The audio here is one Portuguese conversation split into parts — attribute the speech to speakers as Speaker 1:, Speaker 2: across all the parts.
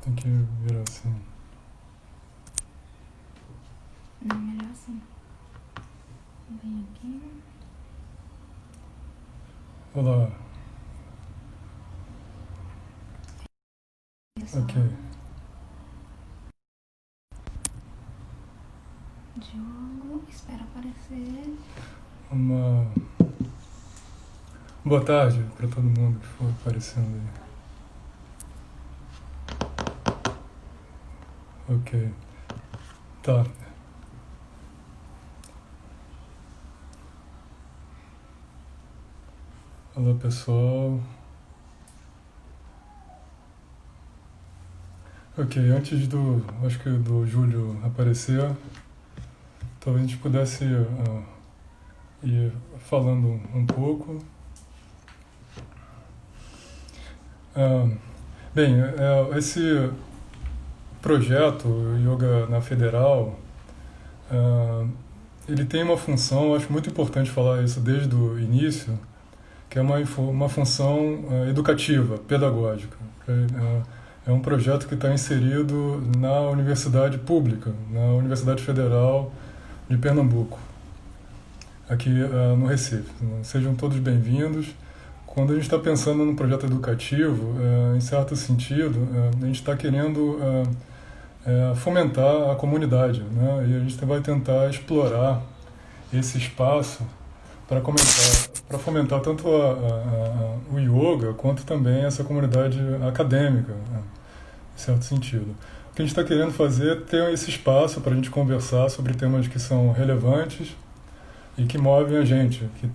Speaker 1: Tem que virar assim.
Speaker 2: Não, melhor assim. Vem aqui.
Speaker 1: Olá, ok.
Speaker 2: Pessoal. Diogo, espera aparecer.
Speaker 1: Uma boa tarde para todo mundo que for aparecendo aí. Ok, tá. Olá pessoal. Ok, antes do, acho que do Júlio aparecer, talvez a gente pudesse ir falando um pouco. Ah, bem, esse projeto Yoga na Federal, ah, ele tem uma função, eu acho muito importante falar isso desde o início, que é uma função educativa, pedagógica. É um projeto que está inserido na universidade pública, na Universidade Federal de Pernambuco, aqui no Recife. Sejam todos bem-vindos. Quando a gente está pensando num projeto educativo, em certo sentido, a gente está querendo fomentar a comunidade, né? E a gente vai tentar explorar esse espaço para fomentar tanto o yoga quanto também essa comunidade acadêmica, né, em certo sentido. O que a gente está querendo fazer é ter esse espaço para a gente conversar sobre temas que são relevantes e que movem a gente, que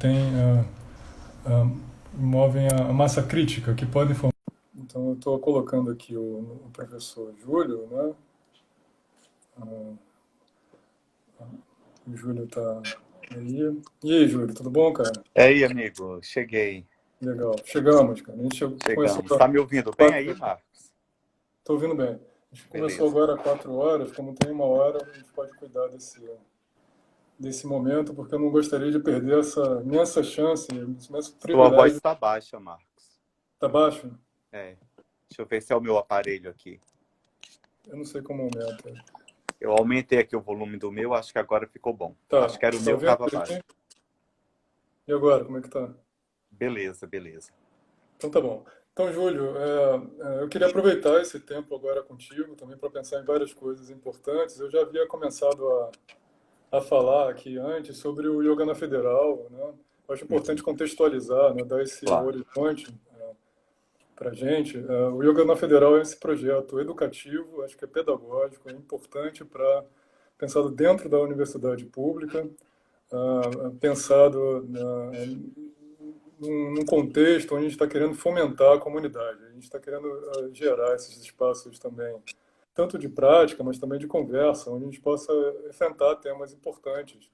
Speaker 1: movem a massa crítica, que podem formar. Então, eu estou colocando aqui o professor Júlio, né? O Júlio está aí. E aí, Júlio, tudo bom, cara?
Speaker 3: E aí, amigo, cheguei.
Speaker 1: Legal. Chegamos, cara. A gente começou
Speaker 3: Chegamos.
Speaker 1: a
Speaker 3: Tá me ouvindo bem aí,
Speaker 1: 4.
Speaker 3: Marcos?
Speaker 1: Estou ouvindo bem. A gente começou
Speaker 3: Beleza.
Speaker 1: agora às 4 horas, como tem 1 hora, a gente pode cuidar desse momento, porque eu não gostaria de perder essa imensa chance, esse imenso
Speaker 3: Sua voz
Speaker 1: privilégio.
Speaker 3: está baixa, Marcos.
Speaker 1: Tá baixo?
Speaker 3: É. Deixa eu ver se é o meu aparelho aqui.
Speaker 1: Eu não sei como aumenta.
Speaker 3: Eu aumentei aqui o volume do meu, acho que agora ficou bom.
Speaker 1: Tá,
Speaker 3: Acho que era o
Speaker 1: tá
Speaker 3: meu que
Speaker 1: ouvindo
Speaker 3: estava baixo.
Speaker 1: direitinho? E agora, como é que tá?
Speaker 3: Beleza, beleza.
Speaker 1: Então tá bom. Então, Júlio, eu queria aproveitar esse tempo agora contigo também para pensar em várias coisas importantes. Eu já havia começado a falar aqui antes sobre o Yoga na Federal, né? Eu acho importante
Speaker 3: Uhum.
Speaker 1: contextualizar, né? Dar esse
Speaker 3: Claro.
Speaker 1: horizonte para a gente. O Yoga na Federal é esse projeto educativo, acho que é pedagógico, é importante para pensado dentro da universidade pública, pensado num contexto onde a gente está querendo fomentar a comunidade, a gente está querendo gerar esses espaços também, tanto de prática, mas também de conversa, onde a gente possa enfrentar temas importantes,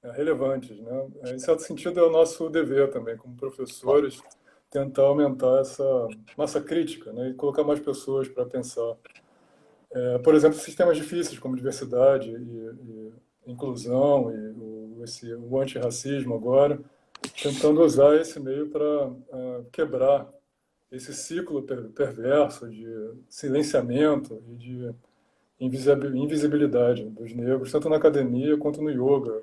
Speaker 1: relevantes, né? Em certo sentido, é o nosso dever também, como
Speaker 3: Claro.
Speaker 1: professores, tentar aumentar essa massa crítica, né? E colocar mais pessoas para pensar. Por exemplo, sistemas difíceis como diversidade e inclusão e o antirracismo agora, tentando usar esse meio para quebrar esse ciclo perverso de silenciamento e de invisibilidade dos negros, tanto na academia quanto no yoga,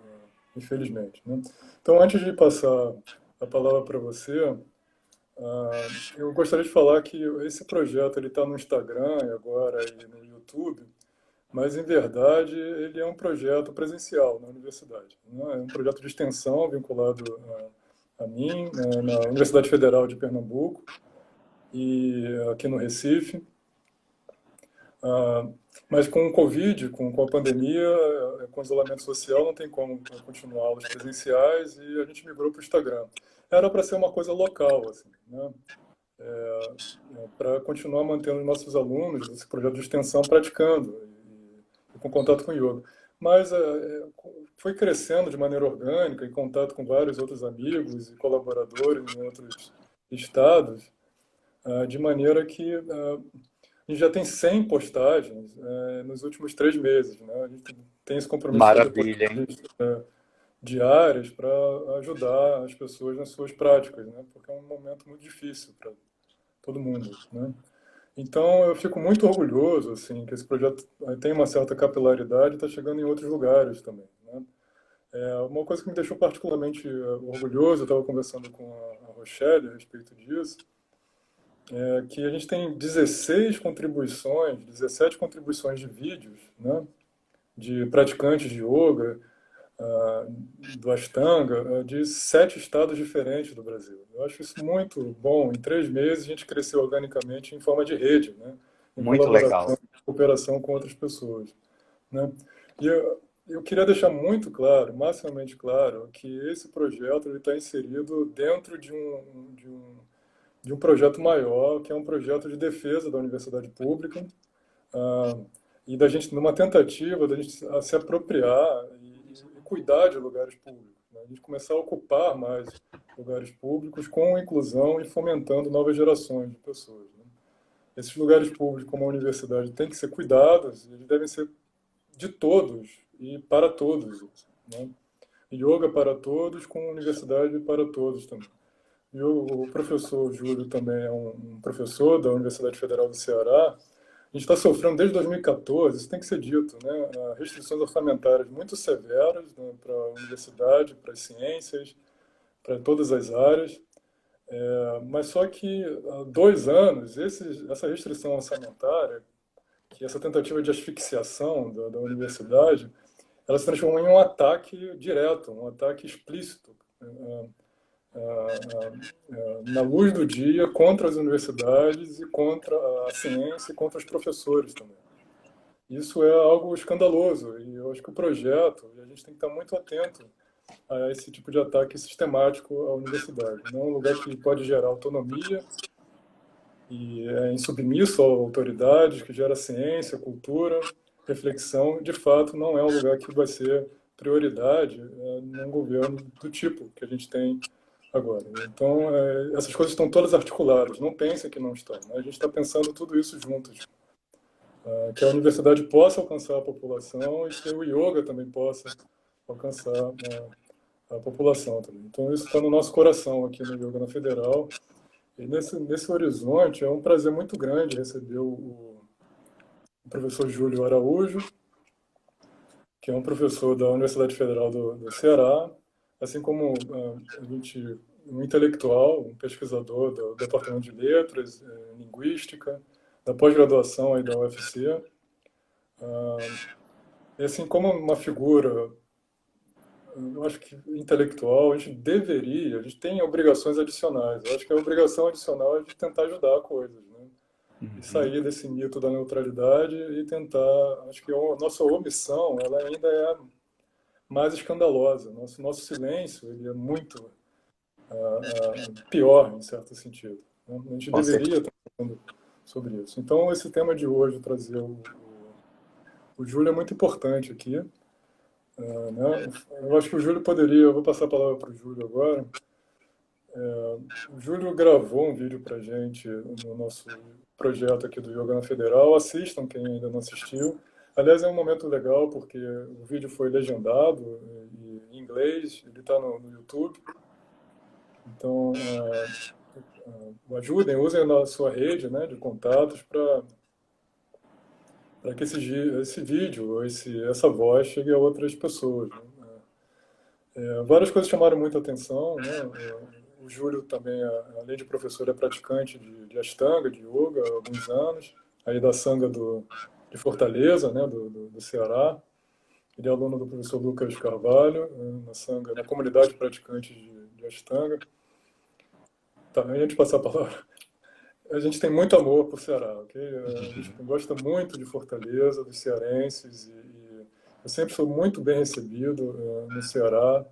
Speaker 1: infelizmente, né? Então, antes de passar a palavra para você, eu gostaria de falar que esse projeto ele está no Instagram e agora e no YouTube, mas em verdade ele é um projeto presencial na universidade, né? É um projeto de extensão vinculado a mim, na Universidade Federal de Pernambuco e aqui no Recife. Ah, mas com o Covid, com a pandemia, com o isolamento social, não tem como continuar aulas presenciais e a gente migrou para o Instagram. Era para ser uma coisa local, assim, né? Para continuar mantendo os nossos alunos desse projeto de extensão praticando e com contato com o yoga. Mas foi crescendo de maneira orgânica, em contato com vários outros amigos e colaboradores em outros estados, de maneira que a gente já tem 100 postagens nos últimos 3 meses. Né? A gente tem se comprometido a fazer
Speaker 3: Maravilha, hein?
Speaker 1: postagens diárias para ajudar as pessoas nas suas práticas, né? Porque é um momento muito difícil para todo mundo, né? Então, eu fico muito orgulhoso, assim, que esse projeto tem uma certa capilaridade e está chegando em outros lugares também, né? Uma coisa que me deixou particularmente orgulhoso, eu estava conversando com a Rochelle a respeito disso, é que a gente tem 16 contribuições, 17 contribuições de vídeos, né, de praticantes de yoga, ah, do Ashtanga, de 7 estados diferentes do Brasil. Eu acho isso muito bom. Em 3 meses a gente cresceu organicamente em forma de rede, né? Em
Speaker 3: Muito legal.
Speaker 1: colaboração, cooperação com outras pessoas, né? E eu queria deixar muito claro, maximamente claro, que esse projeto está inserido dentro de um projeto maior, que é um projeto de defesa da universidade pública, ah, e da gente, numa tentativa da gente se apropriar e cuidar de lugares públicos, né? A gente começar a ocupar mais lugares públicos com inclusão e fomentando novas gerações de pessoas, né? Esses lugares públicos, como a universidade, têm que ser cuidados, eles devem ser de todos e para todos, né? Yoga para todos, com universidade para todos também. E o professor Júlio também é um professor da Universidade Federal do Ceará. A gente está sofrendo desde 2014, isso tem que ser dito, né? Restrições orçamentárias muito severas, né, para a universidade, para as ciências, para todas as áreas. Mas só que há 2 anos, essa restrição orçamentária, que essa tentativa de asfixiação da universidade, ela se transformou em um ataque direto, um ataque explícito, na luz do dia, contra as universidades e contra a ciência e contra os professores também. Isso é algo escandaloso e eu acho que o projeto, a gente tem que estar muito atento a esse tipo de ataque sistemático à universidade. Não é um lugar que pode gerar autonomia e é insubmisso a autoridades, que gera ciência, cultura, reflexão. De fato, não é um lugar que vai ser prioridade num governo do tipo que a gente tem agora. Então, essas coisas estão todas articuladas. Não pensem que não estão, né? A gente está pensando tudo isso juntos. Que a universidade possa alcançar a população e que o yoga também possa alcançar a população também. Então, isso está no nosso coração aqui no Yoga na Federal. E nesse horizonte, é um prazer muito grande receber o professor Júlio Araújo, que é um professor da Universidade Federal do Ceará, assim como um intelectual, um pesquisador do Departamento de Letras, Linguística, da pós-graduação aí da UFC. E assim como uma figura, eu acho que intelectual, a gente tem obrigações adicionais. Eu acho que a obrigação adicional é de tentar ajudar coisas, né? E sair desse mito da neutralidade e tentar, acho que a nossa omissão, ela ainda é mais escandalosa. Nosso silêncio, ele é muito pior, em certo sentido, né? A gente deveria estar falando sobre isso. Então, esse tema de hoje, trazer o Júlio é muito importante aqui, né? Eu acho que o Júlio poderia, eu vou passar a palavra para o Júlio agora. O Júlio gravou um vídeo para a gente no nosso projeto aqui do Yoga na Federal. Assistam, quem ainda não assistiu. Aliás, é um momento legal, porque o vídeo foi legendado em inglês, ele está no YouTube. Então, ajudem, usem a sua rede, né, de contatos para que esse vídeo, essa voz chegue a outras pessoas, né? Várias coisas chamaram muita atenção, né? O Júlio também, além de professor, é praticante de Ashtanga, de Yoga, há alguns anos, aí da Sangha de Fortaleza, né, do Ceará. Ele é aluno do professor Lucas Carvalho, na Sangha, na comunidade praticante de Ashtanga. Tá, antes de passar a palavra, a gente tem muito amor por Ceará, ok? A gente gosta muito de Fortaleza, dos cearenses, e eu sempre sou muito bem recebido no Ceará,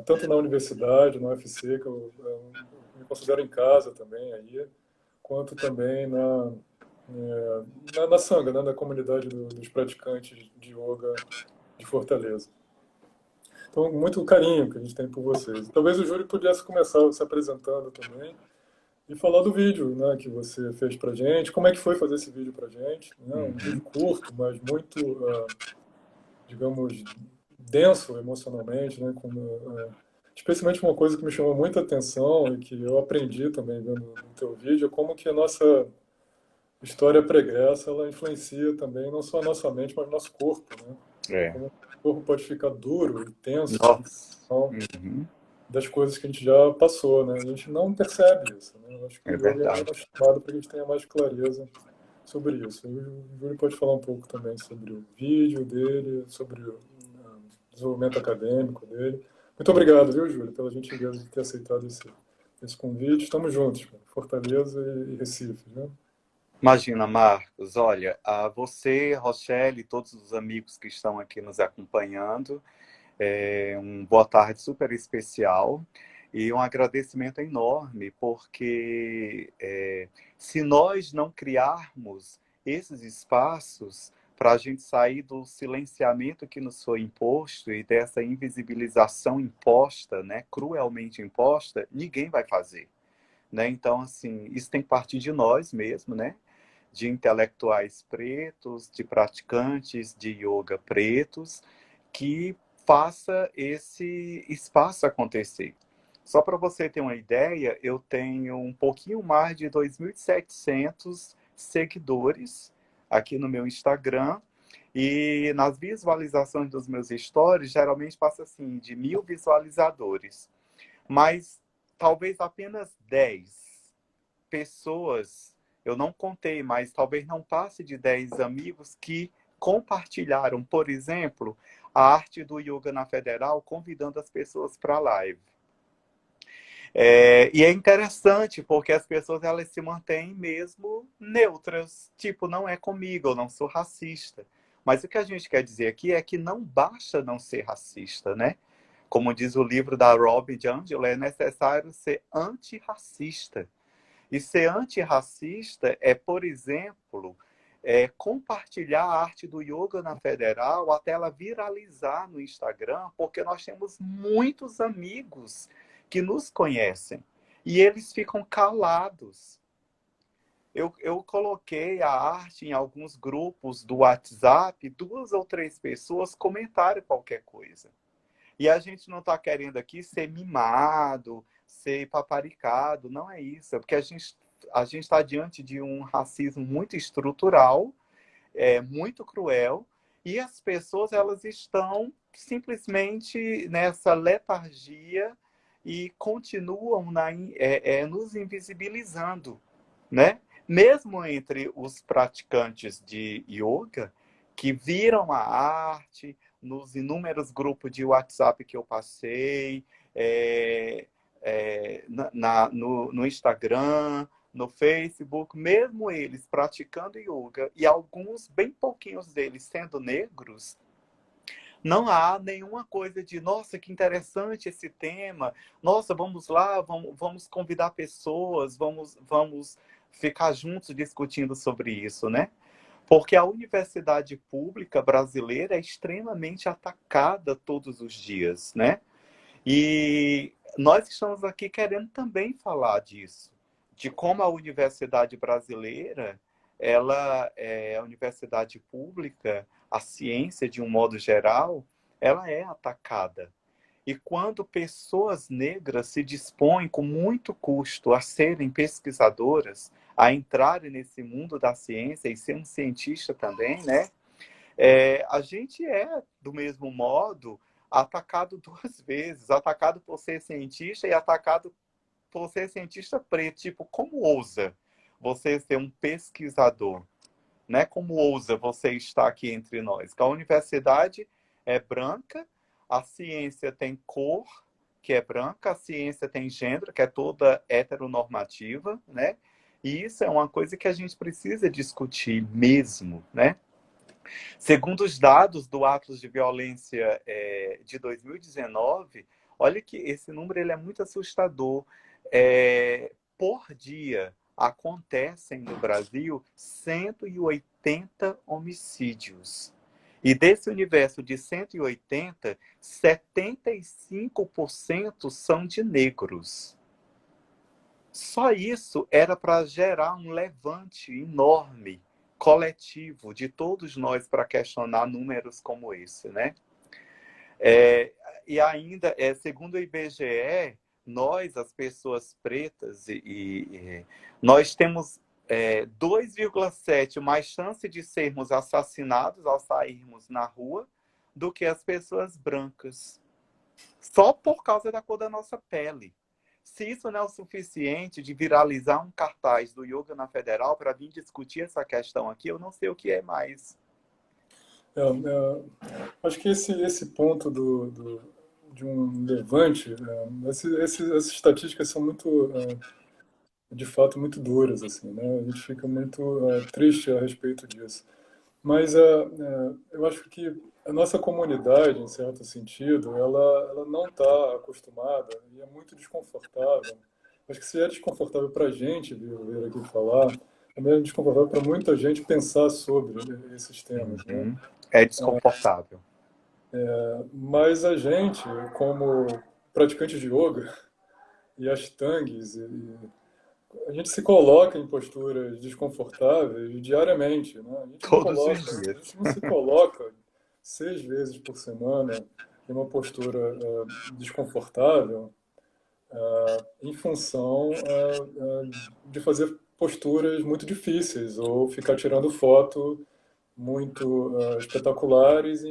Speaker 1: tanto na universidade, na UFC, que eu me considero em casa também aí, quanto também na Sangha, né, na comunidade dos praticantes de yoga de Fortaleza. Então, muito carinho que a gente tem por vocês. Talvez o Júlio pudesse começar se apresentando também e falar do vídeo, né, que você fez pra gente. Como é que foi fazer esse vídeo pra gente? Né? Um vídeo curto, mas muito, digamos, denso emocionalmente, né? Especialmente uma coisa que me chamou muita atenção e que eu aprendi também vendo no teu vídeo é como que a nossa história pregressa, ela influencia também não só a nossa mente, mas o nosso corpo, né?
Speaker 3: É.
Speaker 1: Como o corpo pode ficar duro e tenso em
Speaker 3: Nossa.
Speaker 1: função
Speaker 3: Uhum.
Speaker 1: das coisas que a gente já passou, né? A gente não percebe isso, né? Eu acho que
Speaker 3: É
Speaker 1: o yoga é
Speaker 3: verdade.
Speaker 1: uma chamada para que a gente tenha mais clareza sobre isso. E o Júlio pode falar um pouco também sobre o vídeo dele, sobre o desenvolvimento acadêmico dele. Muito obrigado, viu, Júlio, pela gentileza de ter aceitado esse convite. Estamos juntos, cara. Fortaleza e Recife, né?
Speaker 3: Imagina, Marcos, olha, a você, Rochelle, e todos os amigos que estão aqui nos acompanhando, um boa tarde super especial e um agradecimento enorme, porque se nós não criarmos esses espaços para a gente sair do silenciamento que nos foi imposto e dessa invisibilização imposta, né, cruelmente imposta, ninguém vai fazer. Né? Então, assim, isso tem que partir de nós mesmos, né? De intelectuais pretos, de praticantes de yoga pretos, que faça esse espaço acontecer. Só para você ter uma ideia, eu tenho um pouquinho mais de 2.700 seguidores aqui no meu Instagram, e nas visualizações dos meus stories, geralmente passa assim, de 1.000 visualizadores. Mas talvez apenas 10 pessoas, eu não contei, mas talvez não passe de 10 amigos que compartilharam, por exemplo, a arte do yoga na Federal, convidando as pessoas para a live. E é interessante, porque as pessoas elas se mantêm mesmo neutras. Tipo, não é comigo, eu não sou racista. Mas o que a gente quer dizer aqui é que não basta não ser racista, né? Como diz o livro da Robin DiAngelo, é necessário ser antirracista. E ser antirracista é, por exemplo, compartilhar a arte do yoga na Federal até ela viralizar no Instagram, porque nós temos muitos amigos que nos conhecem e eles ficam calados. Eu coloquei a arte em alguns grupos do WhatsApp, 2 ou 3 pessoas comentaram qualquer coisa. E a gente não está querendo aqui ser mimado, ser paparicado, não é isso. É porque a gente está diante de um racismo muito estrutural, muito cruel, e as pessoas elas estão simplesmente nessa letargia e continuam nos invisibilizando, né? Mesmo entre os praticantes de yoga, que viram a arte nos inúmeros grupos de WhatsApp que eu passei, no Instagram, no Facebook, mesmo eles praticando yoga, e alguns, bem pouquinhos deles sendo negros, não há nenhuma coisa de, nossa, que interessante esse tema, nossa, vamos lá, vamos convidar pessoas, vamos ficar juntos discutindo sobre isso, né? Porque a universidade pública brasileira é extremamente atacada todos os dias, né? E nós estamos aqui querendo também falar disso, de como a universidade brasileira, ela é a universidade pública, a ciência de um modo geral, ela é atacada. E quando pessoas negras se dispõem com muito custo a serem pesquisadoras, a entrarem nesse mundo da ciência e ser um cientista também, né? A gente é, do mesmo modo, atacado 2 vezes, atacado por ser cientista e atacado por ser cientista preto. Tipo, como ousa você ser um pesquisador? Né? Como ousa você estar aqui entre nós? Que a universidade é branca, a ciência tem cor, que é branca, a ciência tem gênero, que é toda heteronormativa, né? E isso é uma coisa que a gente precisa discutir mesmo, né? Segundo os dados do Atlas de Violência de 2019, olha que esse número ele é muito assustador. Por dia, acontecem no Brasil 180 homicídios. E desse universo de 180, 75% são de negros. Só isso era para gerar um levante enorme, coletivo, de todos nós para questionar números como esse, né? E ainda, segundo o IBGE, nós, as pessoas pretas, nós temos 2,7 mais chance de sermos assassinados ao sairmos na rua do que as pessoas brancas. Só por causa da cor da nossa pele. Se isso não é o suficiente de viralizar um cartaz do Yoga na Federal para vir discutir essa questão aqui, eu não sei o que é mais.
Speaker 1: Acho que esse ponto de um levante, essas estatísticas são muito, de fato, muito duras, assim, né? A gente fica muito triste a respeito disso. Mas eu acho que a nossa comunidade, em certo sentido, ela não está acostumada e é muito desconfortável. Acho que se é desconfortável para a gente vir aqui falar, também é desconfortável para muita gente pensar sobre esses temas, né?
Speaker 3: É desconfortável.
Speaker 1: Mas a gente, como praticantes de yoga e ashtangues, a gente se coloca em posturas desconfortáveis diariamente, né?
Speaker 3: Todos os
Speaker 1: A
Speaker 3: dias.
Speaker 1: gente não se coloca 6 vezes por semana em uma postura desconfortável em função de fazer posturas muito difíceis ou ficar tirando foto muito espetaculares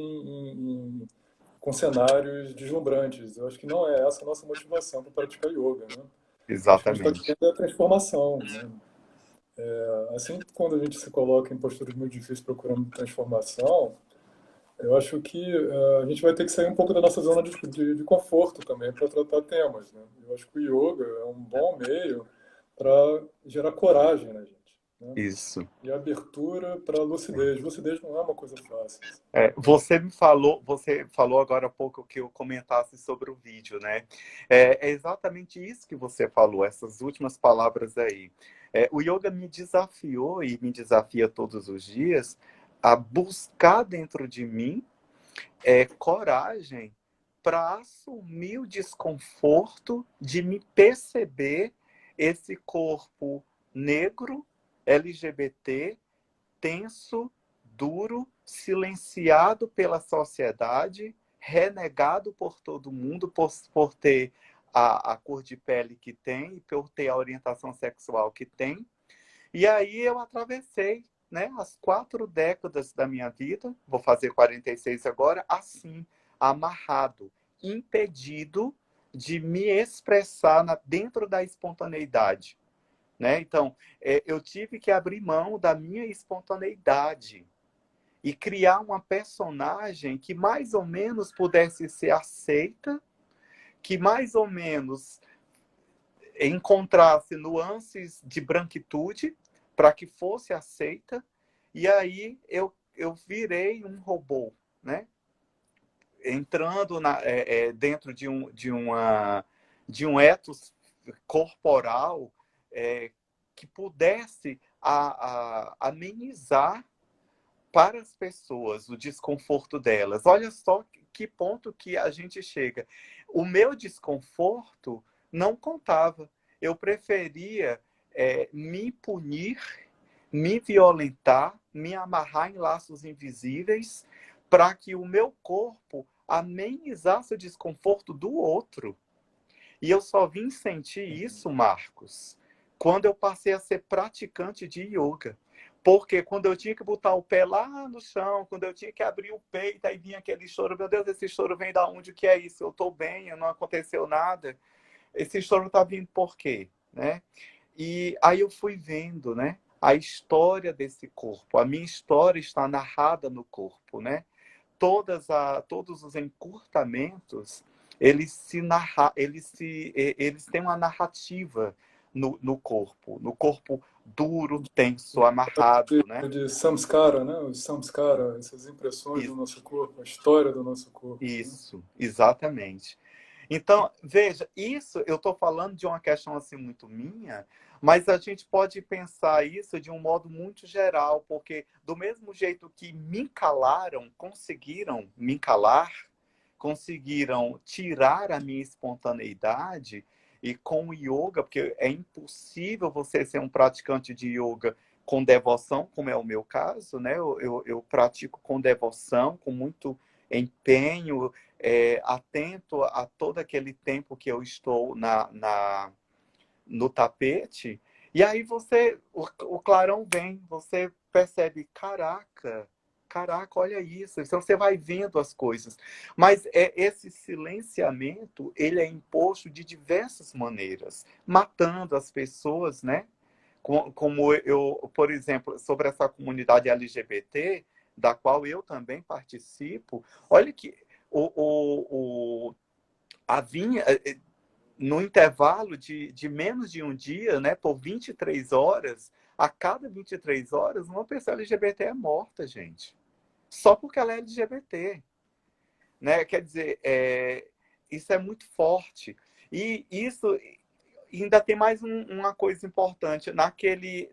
Speaker 1: com cenários deslumbrantes. Eu acho que não é essa a nossa motivação para praticar yoga, né? Acho que a gente está
Speaker 3: Exatamente.
Speaker 1: querendo a transformação, né? Assim, quando a gente se coloca em posturas muito difíceis procurando transformação, eu acho que a gente vai ter que sair um pouco da nossa zona de conforto também para tratar temas, né? Eu acho que o yoga é um bom meio para gerar coragem na gente, né?
Speaker 3: Isso.
Speaker 1: E abertura para lucidez. Lucidez não é uma coisa fácil.
Speaker 3: Você falou agora há pouco que eu comentasse sobre o vídeo, né? É exatamente isso que você falou, essas últimas palavras aí. O yoga me desafiou e me desafia todos os dias a buscar dentro de mim coragem para assumir o desconforto de me perceber esse corpo negro, LGBT, tenso, duro, silenciado pela sociedade, renegado por todo mundo por ter a cor de pele que tem e por ter a orientação sexual que tem. E aí eu atravessei, né, as 4 décadas da minha vida, vou fazer 46 agora, assim, amarrado, impedido de me expressar dentro da espontaneidade. Né? Então, eu tive que abrir mão da minha espontaneidade e criar uma personagem que mais ou menos pudesse ser aceita, que mais ou menos encontrasse nuances de branquitude para que fosse aceita. E aí eu virei um robô, né? Entrando dentro de um ethos corporal que pudesse amenizar para as pessoas o desconforto delas. Olha só que ponto que a gente chega. O meu desconforto não contava. Eu preferia me punir, me violentar, me amarrar em laços invisíveis para que o meu corpo amenizasse o desconforto do outro. E eu só vim sentir isso, Marcos, quando eu passei a ser praticante de yoga. Porque quando eu tinha que botar o pé lá no chão, quando eu tinha que abrir o peito, aí vinha aquele choro, meu Deus, esse choro vem da onde? O que é isso? Eu estou bem, não aconteceu nada. Esse choro está vindo por quê? Né? E aí eu fui vendo, né, a história desse corpo. A minha história está narrada no corpo, né? Todos os encurtamentos, eles têm uma narrativa no corpo duro, tenso, amarrado, né?
Speaker 1: De samskara, né? Os samskara, essas impressões do nosso corpo, a história do nosso corpo.
Speaker 3: Isso, exatamente. Então, veja, isso eu estou falando de uma questão assim muito minha, mas a gente pode pensar isso de um modo muito geral, porque do mesmo jeito que me calaram, conseguiram me calar, conseguiram tirar a minha espontaneidade, e com o yoga, porque é impossível você ser um praticante de yoga com devoção, como é o meu caso, né? Eu pratico com devoção, com muito empenho, atento a todo aquele tempo que eu estou no tapete, E aí o clarão vem, você percebe, caraca, olha isso. Então você vai vendo as coisas. Mas esse silenciamento, ele é imposto de diversas maneiras, matando as pessoas, né? Como eu, por exemplo, sobre essa comunidade LGBT, da qual eu também participo, olha que a vinha, no intervalo de menos de um dia, né, por 23 horas, a cada 23 horas, uma pessoa LGBT é morta, gente. Só porque ela é LGBT. Né? Quer dizer, isso é muito forte. E isso ainda tem mais uma coisa importante. Naquele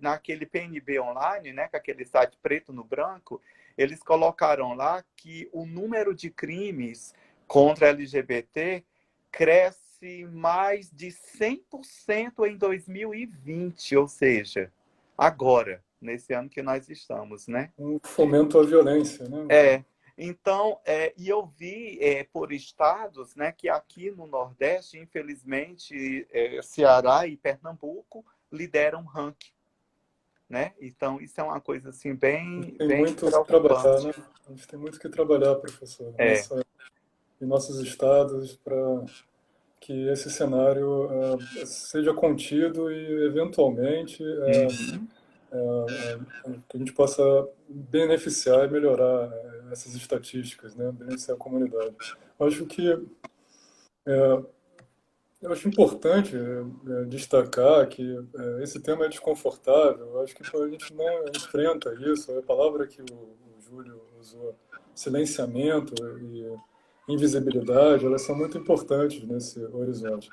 Speaker 3: PNB Online, né, com aquele site preto no branco, eles colocaram lá que o número de crimes contra LGBT cresce mais de 100% em 2020, ou seja, agora, nesse ano que nós estamos, né?
Speaker 1: Um fomento à violência, né?
Speaker 3: Então, e eu vi por estados, né, que aqui no Nordeste, infelizmente, Ceará e Pernambuco lideram o ranking, né? Então, isso é uma coisa assim bem,
Speaker 1: Tem
Speaker 3: bem
Speaker 1: muito que trabalhar,
Speaker 3: preocupante.
Speaker 1: né? A gente tem muito que trabalhar, professor,
Speaker 3: É.
Speaker 1: em nossos estados, para que esse cenário seja contido e, eventualmente,
Speaker 3: Uhum.
Speaker 1: que a gente possa beneficiar e melhorar essas estatísticas, né? Beneficiar a comunidade. Eu acho que eu acho importante destacar que esse tema é desconfortável. Eu acho que quando a gente não enfrenta isso, a palavra que o Júlio usou, silenciamento e invisibilidade, elas são muito importantes nesse horizonte.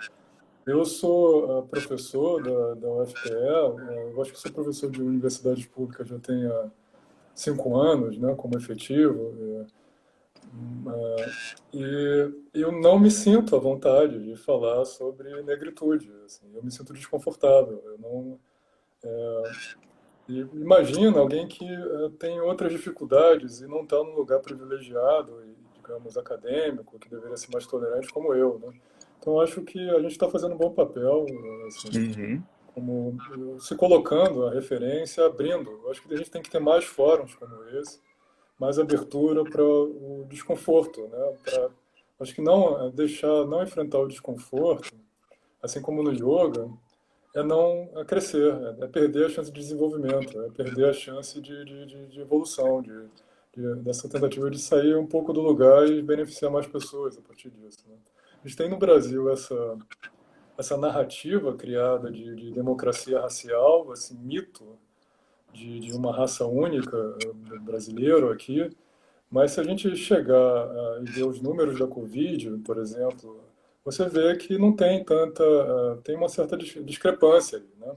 Speaker 1: Eu sou professor da UFPE, eu acho que sou professor de universidades públicas já tem há 5 anos, né, como efetivo. E eu não me sinto à vontade de falar sobre negritude. Assim, eu me sinto desconfortável. Eu não, e imagina alguém que tem outras dificuldades e não está num lugar privilegiado, e, digamos, acadêmico, que deveria ser mais tolerante como eu, né? Então, acho que a gente está fazendo um bom papel, assim,
Speaker 3: Uhum.
Speaker 1: como se colocando a referência, abrindo. Eu acho que a gente tem que ter mais fóruns como esse, mais abertura para o desconforto, né? Acho que não deixar, não enfrentar o desconforto, assim como no yoga, é não crescer, é perder a chance de desenvolvimento, é perder a chance de evolução, dessa tentativa de sair um pouco do lugar e beneficiar mais pessoas a partir disso, né? A gente tem no Brasil essa narrativa criada de democracia racial, esse mito de uma raça única brasileiro aqui, mas se a gente chegar e ver os números da Covid, por exemplo, você vê que não tem tanta, tem uma certa discrepância ali, né?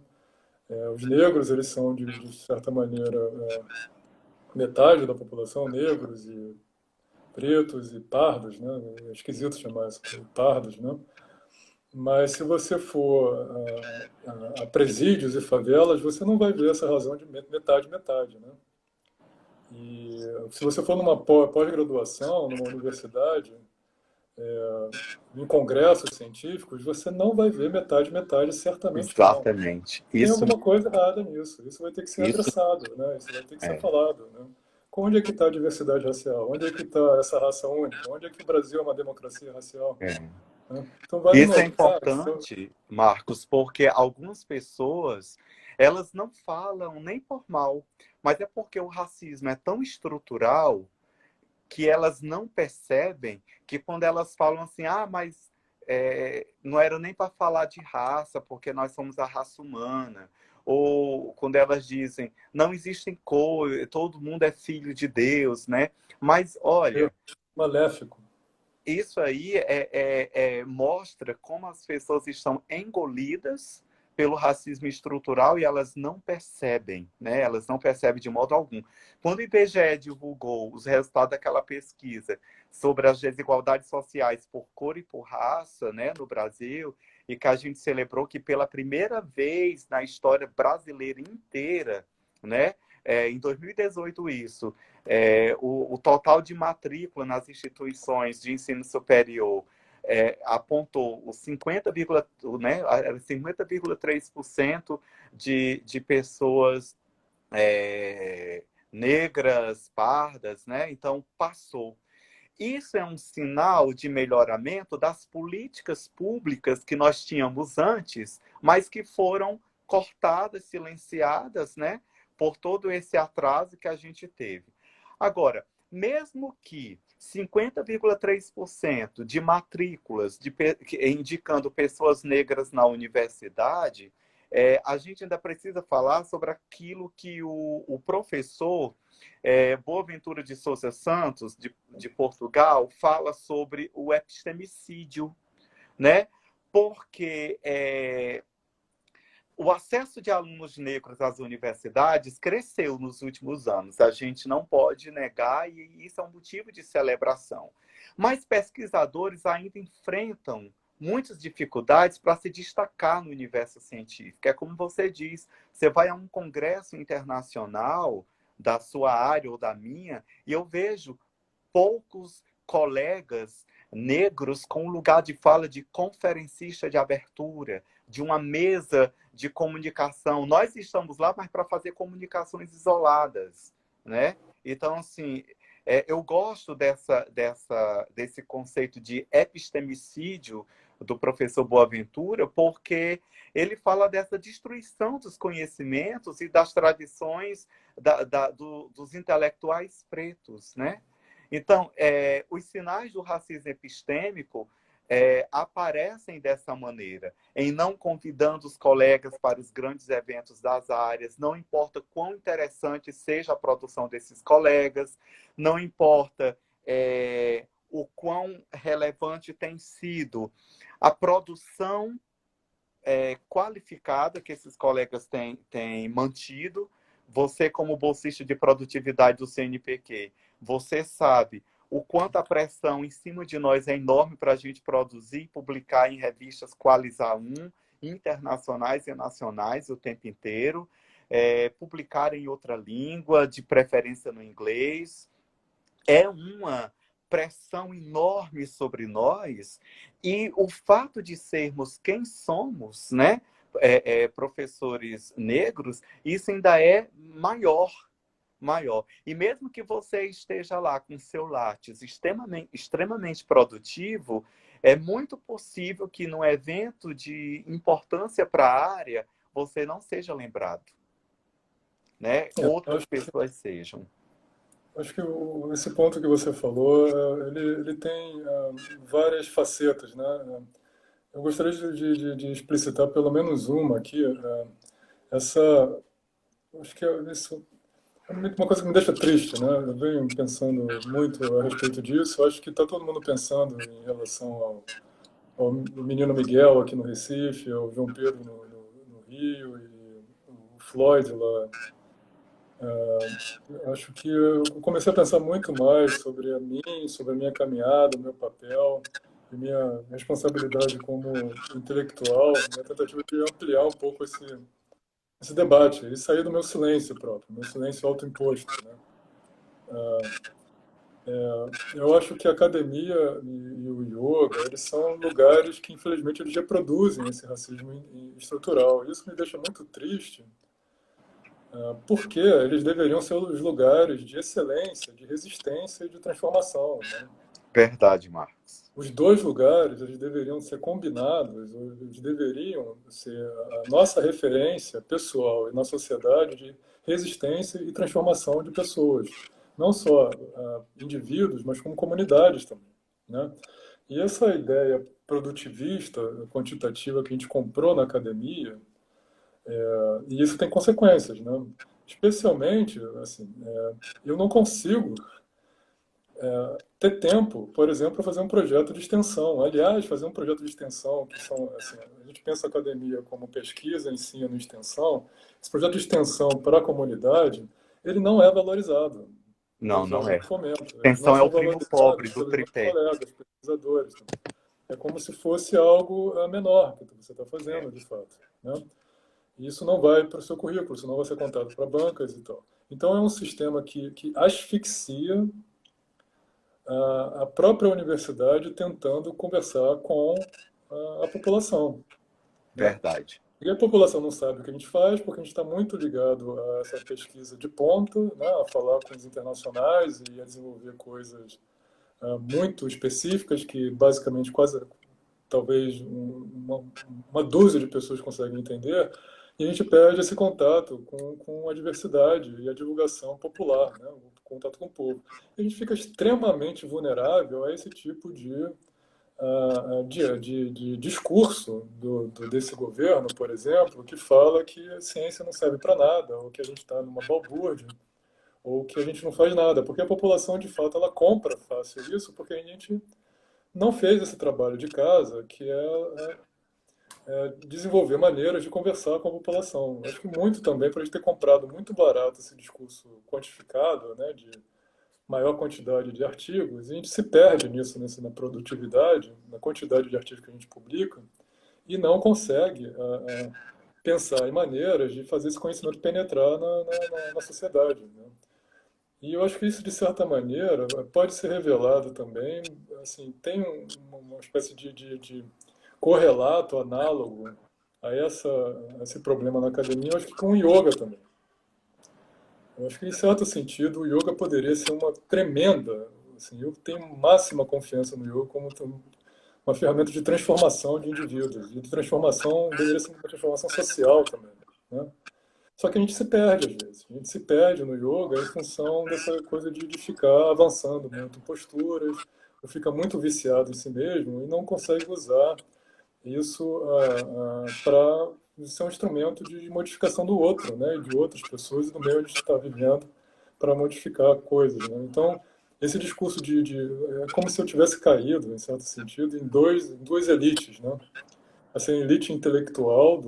Speaker 1: Os negros, eles são, de certa maneira, metade da população, negros e pretos e pardos, né? É esquisito chamar isso de pardos, né? Mas se você for a presídios e favelas, você não vai ver essa razão de metade, metade, né? E se você for numa pós-graduação, numa universidade, em congressos científicos, você não vai ver metade, metade, certamente não.
Speaker 3: Exatamente.
Speaker 1: Tem
Speaker 3: Isso,
Speaker 1: alguma coisa errada nisso. Isso vai ter que ser
Speaker 3: isso
Speaker 1: adressado, né? Isso vai ter que ser
Speaker 3: é.
Speaker 1: falado, né? Onde é que está a diversidade racial? Onde é que está essa raça única? Onde é que o Brasil é uma democracia racial?
Speaker 3: É.
Speaker 1: Né? Então, vale
Speaker 3: Isso é
Speaker 1: notar que
Speaker 3: importante, Marcos, porque algumas pessoas, elas não falam nem por mal, mas é porque o racismo é tão estrutural que elas não percebem que quando elas falam assim, mas não era nem para falar de raça, porque nós somos a raça humana. Ou quando elas dizem, não existem cor, todo mundo é filho de Deus, né? Mas
Speaker 1: é
Speaker 3: olha,
Speaker 1: maléfico.
Speaker 3: isso aí mostra como as pessoas estão engolidas pelo racismo estrutural e elas não percebem, né? Elas não percebem de modo algum. Quando o IBGE divulgou os resultados daquela pesquisa sobre as desigualdades sociais por cor e por raça, né, no Brasil, e que a gente celebrou que pela primeira vez na história brasileira inteira, né, em 2018 isso, o total de matrícula nas instituições de ensino superior apontou os 50,3% de pessoas negras, pardas, né? Então, passou. Isso é um sinal de melhoramento das políticas públicas que nós tínhamos antes, mas que foram cortadas, silenciadas, né, por todo esse atraso que a gente teve. Agora, mesmo que 50,3% de matrículas indicando pessoas negras na universidade, a gente ainda precisa falar sobre aquilo que o professor Boaventura de Sousa Santos, de Portugal, fala sobre o epistemicídio, né? Porque o acesso de alunos negros às universidades cresceu nos últimos anos. A gente não pode negar, e isso é um motivo de celebração. Mas pesquisadores ainda enfrentam muitas dificuldades para se destacar no universo científico. É como você diz, você vai a um congresso internacional da sua área ou da minha, e eu vejo poucos colegas negros com lugar de fala de conferencista de abertura, de uma mesa de comunicação. Nós estamos lá, mas para fazer comunicações isoladas, né? Então, assim, eu gosto desse conceito de epistemicídio do professor Boaventura, porque ele fala dessa destruição dos conhecimentos e das tradições dos intelectuais pretos, né? Então, os sinais do racismo epistêmico aparecem dessa maneira, em não convidando os colegas para os grandes eventos das áreas, não importa quão interessante seja a produção desses colegas, não importa o quão relevante tem sido a produção qualificada que esses colegas têm mantido. Você, como bolsista de produtividade do CNPq, você sabe o quanto a pressão em cima de nós é enorme para a gente produzir e publicar em revistas Qualis A1, internacionais e nacionais o tempo inteiro, publicar em outra língua, de preferência no inglês. É uma pressão enorme sobre nós, e o fato de sermos quem somos, né, professores negros, isso ainda é maior. E mesmo que você esteja lá com seu Lattes extremamente produtivo, é muito possível que num evento de importância para a área, você não seja lembrado, né? Outras pessoas sejam.
Speaker 1: Acho que esse ponto que você falou, ele tem várias facetas, né? Eu gostaria de explicitar pelo menos uma aqui. Acho que isso é uma coisa que me deixa triste, né? Eu venho pensando muito a respeito disso. Eu acho que está todo mundo pensando em relação ao menino Miguel aqui no Recife, ao João Pedro no Rio, e o Floyd lá. Acho que eu comecei a pensar muito mais sobre sobre a minha caminhada, o meu papel, e minha responsabilidade como intelectual, minha tentativa de ampliar um pouco esse debate e sair do meu silêncio próprio, meu silêncio autoimposto, né? Eu acho que a academia e o yoga, eles são lugares que, infelizmente, eles reproduzem esse racismo estrutural. Isso me deixa muito triste, porque eles deveriam ser os lugares de excelência, de resistência e de transformação, né?
Speaker 3: Verdade, Marcos.
Speaker 1: Os dois lugares, eles deveriam ser combinados, eles deveriam ser a nossa referência pessoal e na sociedade de resistência e transformação de pessoas. Não só indivíduos, mas como comunidades também, né? E essa ideia produtivista, quantitativa que a gente comprou na academia, e isso tem consequências, né? Especialmente, assim, eu não consigo ter tempo, por exemplo, para fazer um projeto de extensão. Aliás, fazer um projeto de extensão, que são, assim, a gente pensa a academia como pesquisa, ensino e extensão, esse projeto de extensão para a comunidade, ele não é valorizado.
Speaker 3: Não é.
Speaker 1: Fomento.
Speaker 3: Extensão é o primo pobre do tripé.
Speaker 1: Colegas, pesquisadores. É como se fosse algo menor que você está fazendo, de fato, né? E isso não vai para o seu currículo, isso não vai ser contado para bancas e tal. Então, é um sistema que asfixia a própria universidade tentando conversar com a população, né?
Speaker 3: Verdade.
Speaker 1: E a população não sabe o que a gente faz, porque a gente está muito ligado a essa pesquisa de ponta, né? A falar com os internacionais e a desenvolver coisas muito específicas que basicamente quase talvez uma dúzia de pessoas conseguem entender, e a gente perde esse contato com a diversidade e a divulgação popular, né? O contato com o povo. E a gente fica extremamente vulnerável a esse tipo de discurso desse governo, por exemplo, que fala que a ciência não serve para nada, ou que a gente está numa balbúrdia, ou que a gente não faz nada, porque a população, de fato, ela compra fácil isso, porque a gente não fez esse trabalho de casa, que é desenvolver maneiras de conversar com a população. Acho que muito também para a gente ter comprado muito barato esse discurso quantificado, né, de maior quantidade de artigos, e a gente se perde nisso, na produtividade, na quantidade de artigos que a gente publica, e não consegue pensar em maneiras de fazer esse conhecimento penetrar na sociedade, né? E eu acho que isso, de certa maneira, pode ser revelado também, assim, tem uma espécie de correlato análogo a esse problema na academia, eu acho que com o yoga também. Eu acho que, em certo sentido, o yoga poderia ser uma tremenda, assim, eu tenho máxima confiança no yoga como uma ferramenta de transformação de indivíduos, e de transformação, deveria ser uma transformação social também, né? Só que a gente se perde, às vezes. A gente se perde no yoga em função dessa coisa de ficar avançando muito em posturas, ou fica muito viciado em si mesmo e não consegue usar isso para ser um instrumento de modificação do outro, né? De outras pessoas e do meio onde a gente está vivendo para modificar coisas, né? Então, esse discurso é como se eu tivesse caído, em certo sentido, em duas elites, né? Assim, a elite intelectual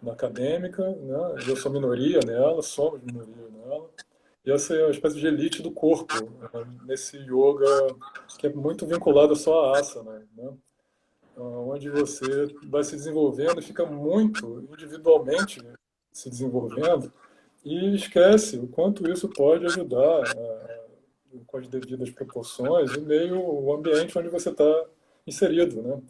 Speaker 1: na acadêmica, né? Eu sou minoria nela, somos minoria nela, e essa é uma espécie de elite do corpo, né? Nesse yoga que é muito vinculado só à asana, né? Onde você vai se desenvolvendo e fica muito individualmente se desenvolvendo e esquece o quanto isso pode ajudar com as devidas proporções o ambiente onde você está inserido, né?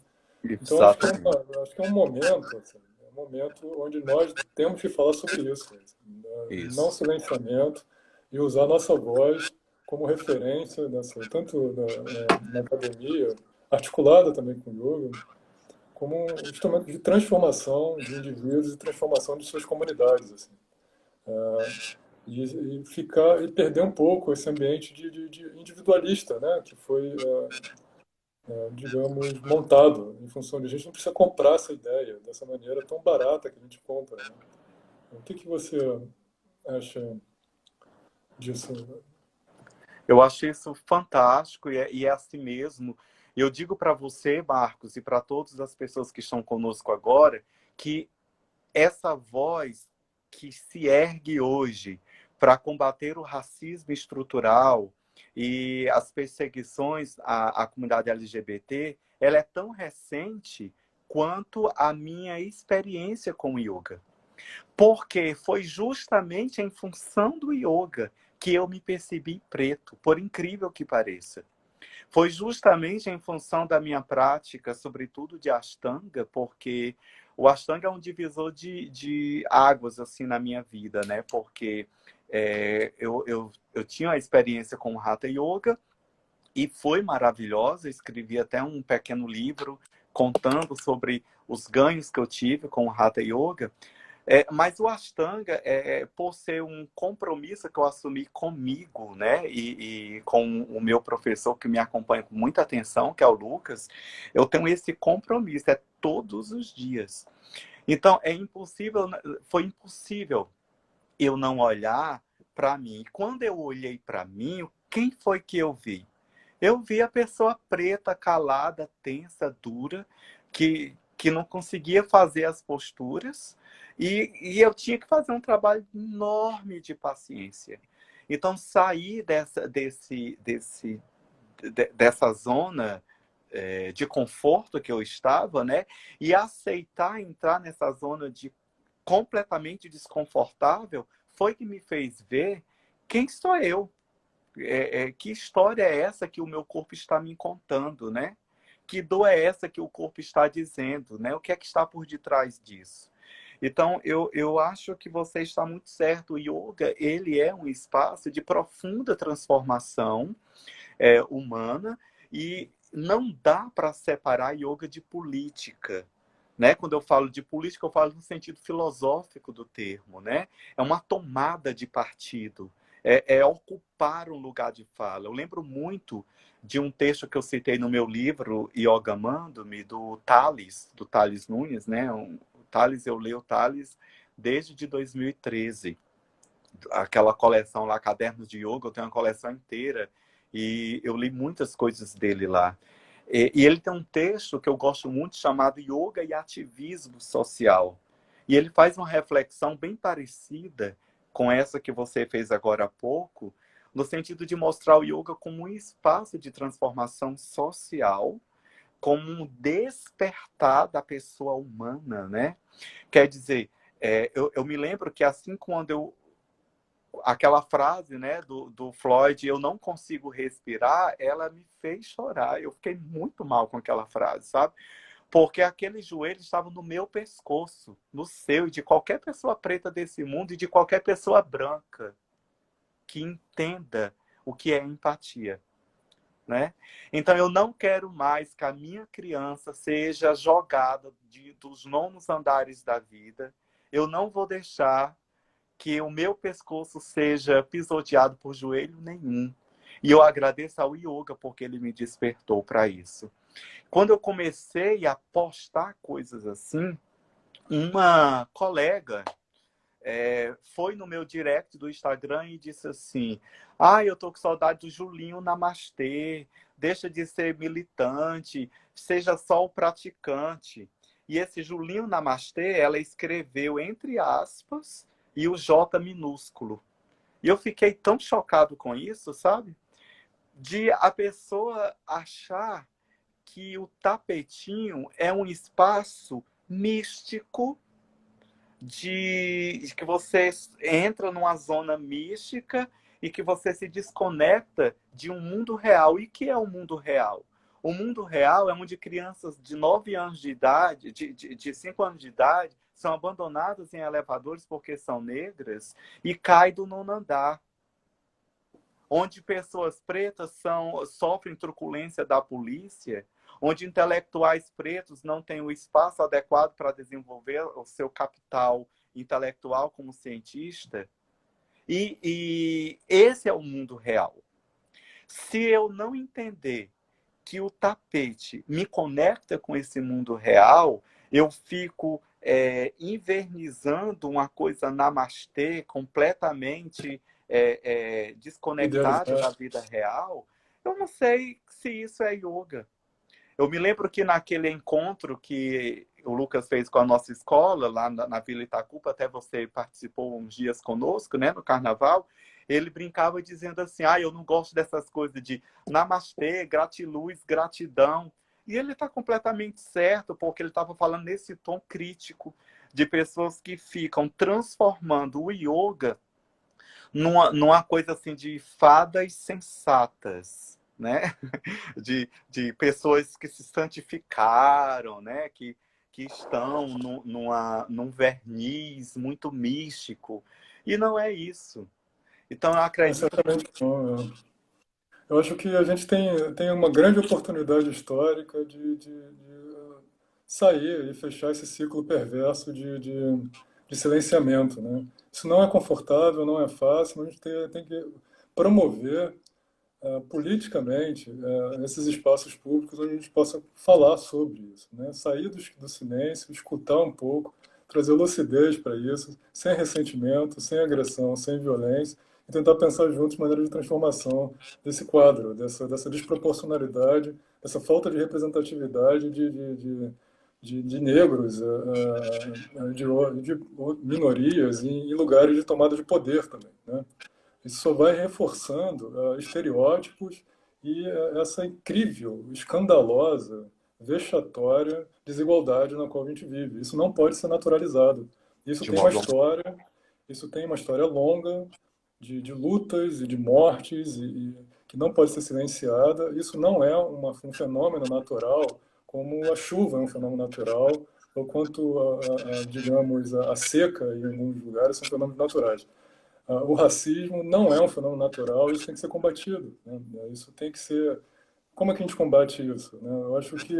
Speaker 1: Então
Speaker 3: Exatamente.
Speaker 1: acho que é um momento, assim, é um momento onde nós temos que falar sobre isso, assim, né? Não
Speaker 3: Isso.
Speaker 1: silenciamento e usar a nossa voz como referência tanto na academia, articulada também com o yoga, como um instrumento de transformação de indivíduos e transformação de suas comunidades, assim. E perder um pouco esse ambiente de individualista, né, que foi digamos, montado em função de a gente não precisa comprar essa ideia dessa maneira tão barata que a gente compra, né? O que você acha disso?
Speaker 3: Eu achei isso fantástico e é assim mesmo. Eu digo para você, Marcos, e para todas as pessoas que estão conosco agora, que essa voz que se ergue hoje para combater o racismo estrutural e as perseguições à comunidade LGBT, ela é tão recente quanto a minha experiência com o yoga. Porque foi justamente em função do yoga que eu me percebi preto, por incrível que pareça. Foi justamente em função da minha prática, sobretudo de Ashtanga, porque o Ashtanga é um divisor de águas assim na minha vida, né? Porque eu tinha a experiência com o Hatha Yoga e foi maravilhosa. Escrevi até um pequeno livro contando sobre os ganhos que eu tive com o Hatha Yoga. Mas o Ashtanga, por ser um compromisso que eu assumi comigo, né, e com o meu professor que me acompanha com muita atenção, que é o Lucas, eu tenho esse compromisso, todos os dias. Então, foi impossível eu não olhar para mim. E quando eu olhei para mim, quem foi que eu vi? Eu vi a pessoa preta, calada, tensa, dura, que não conseguia fazer as posturas, e eu tinha que fazer um trabalho enorme de paciência. Então, sair dessa zona de conforto que eu estava, né, e aceitar entrar nessa zona de completamente desconfortável, foi que me fez ver quem sou eu. Que história é essa que o meu corpo está me contando, né? Que dor é essa que o corpo está dizendo, né? O que é que está por detrás disso? Então, eu acho que você está muito certo. O yoga, ele é um espaço de profunda transformação humana e não dá para separar yoga de política. Né? Quando eu falo de política, eu falo no sentido filosófico do termo. Né? É uma tomada de partido, é ocupar um lugar de fala. Eu lembro muito de um texto que eu citei no meu livro, Yoga Mando-me, do Tales Nunes. Né? O Tales, eu leio o Tales desde de 2013. Aquela coleção lá, Cadernos de Yoga, eu tenho uma coleção inteira e eu li muitas coisas dele lá. E ele tem um texto que eu gosto muito chamado Yoga e Ativismo Social. E ele faz uma reflexão bem parecida com essa que você fez agora há pouco, no sentido de mostrar o yoga como um espaço de transformação social, como um despertar da pessoa humana, né? Quer dizer, eu me lembro que assim quando aquela frase, né, do Floyd, eu não consigo respirar, ela me fez chorar. Eu fiquei muito mal com aquela frase, sabe? Porque aqueles joelhos estavam no meu pescoço, no seu, e de qualquer pessoa preta desse mundo e de qualquer pessoa branca que entenda o que é empatia, né? Então eu não quero mais que a minha criança seja jogada dos nonos andares da vida. Eu não vou deixar que o meu pescoço seja pisoteado por joelho nenhum. E eu agradeço ao yoga porque ele me despertou para isso. Quando eu comecei a postar coisas assim, uma colega foi no meu direct do Instagram e disse assim: eu tô com saudade do Julinho Namastê, deixa de ser militante, seja só o praticante. E esse Julinho Namastê, ela escreveu entre aspas e o J minúsculo. E eu fiquei tão chocado com isso, sabe? De a pessoa achar que o tapetinho é um espaço místico, de que você entra numa zona mística e que você se desconecta de um mundo real. E que é o mundo real? O mundo real é onde crianças de 9 anos de idade, de 5 anos de idade, são abandonadas em elevadores porque são negras e caem do nono andar. Onde pessoas pretas sofrem truculência da polícia, onde intelectuais pretos não têm o espaço adequado para desenvolver o seu capital intelectual como cientista. E esse é o mundo real. Se eu não entender que o tapete me conecta com esse mundo real, eu fico invernizando uma coisa namastê, completamente desconectada da vida real. Eu não sei se isso é yoga. Eu me lembro que naquele encontro que o Lucas fez com a nossa escola, lá na Vila Itacupa, até você participou uns dias conosco, né, no carnaval, ele brincava dizendo assim: eu não gosto dessas coisas de namastê, gratiluz, gratidão. E ele está completamente certo, porque ele estava falando nesse tom crítico de pessoas que ficam transformando o yoga numa coisa assim de fadas sensatas, né? De pessoas que se santificaram, né? Que estão num verniz muito místico. E não é isso. Então, eu acredito...
Speaker 1: Certamente não. Eu acho que a gente tem uma grande oportunidade histórica de sair e fechar esse ciclo perverso de silenciamento, né? Isso não é confortável, não é fácil, mas a gente tem que promover politicamente esses espaços públicos onde a gente possa falar sobre isso, né? Sair do silêncio, escutar um pouco, trazer lucidez para isso, sem ressentimento, sem agressão, sem violência, e tentar pensar juntos maneira de transformação desse quadro, dessa desproporcionalidade, dessa falta de representatividade de negros, de minorias em lugares de tomada de poder também, né? Isso só vai reforçando estereótipos e essa incrível, escandalosa, vexatória desigualdade na qual a gente vive. Isso não pode ser naturalizado. Isso
Speaker 3: De
Speaker 1: tem uma
Speaker 3: modo...
Speaker 1: história, isso tem uma história longa, de lutas e de mortes e que não pode ser silenciada. Isso não é um fenômeno natural, como a chuva é um fenômeno natural, ou quanto, digamos, a seca em alguns lugares são fenômenos naturais. O racismo não é um fenômeno natural, isso tem que ser combatido, né? Isso tem que ser... Como é que a gente combate isso, né? Eu acho que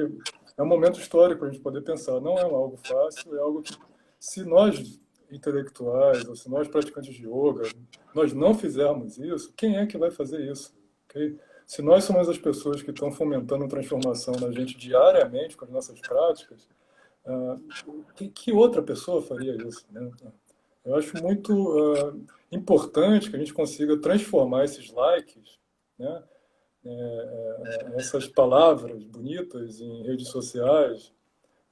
Speaker 1: é um momento histórico para a gente poder pensar. Não é algo fácil, é algo que, se nós intelectuais, ou se nós praticantes de yoga, nós não fizermos isso, quem é que vai fazer isso? Okay? Se nós somos as pessoas que estão fomentando transformação na gente diariamente com as nossas práticas, que outra pessoa faria isso, né? Eu acho muito importante que a gente consiga transformar esses likes, né? Essas palavras bonitas em redes sociais,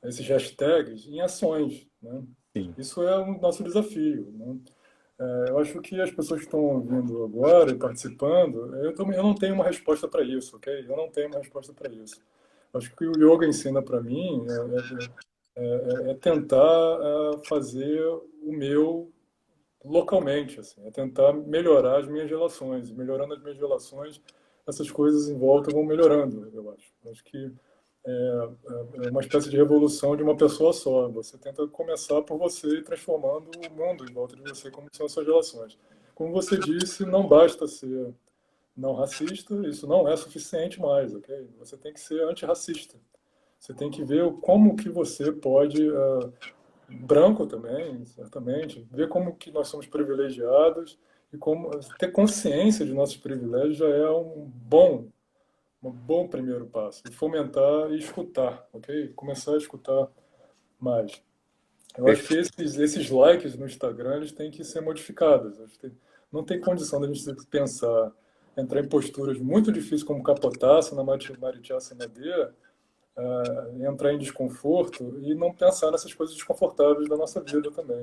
Speaker 1: esses hashtags, em ações, né?
Speaker 3: Sim.
Speaker 1: Isso é o nosso desafio, né? Eu acho que as pessoas que estão ouvindo agora e participando, eu não tenho uma resposta para isso, ok? Eu não tenho uma resposta para isso. Acho que o yoga ensina para mim é tentar fazer o meu localmente, assim, é tentar melhorar as minhas relações. Melhorando as minhas relações, essas coisas em volta vão melhorando, eu acho. Acho que é uma espécie de revolução de uma pessoa só. Você tenta começar por você e transformando o mundo em volta de você, como são as suas relações. Como você disse, não basta ser não racista, isso não é suficiente mais, ok? Você tem que ser antirracista. Você tem que ver como que você pode, branco também, certamente, ver como que nós somos privilegiados e como ter consciência de nossos privilégios já é um bom primeiro passo. E fomentar e escutar, ok? Começar a escutar mais. Eu acho que esses likes no Instagram eles têm que ser modificados. Não tem condição da gente pensar, entrar em posturas muito difíceis como Kapotasana, Marityasana D, entrar em desconforto e não pensar nessas coisas desconfortáveis da nossa vida também,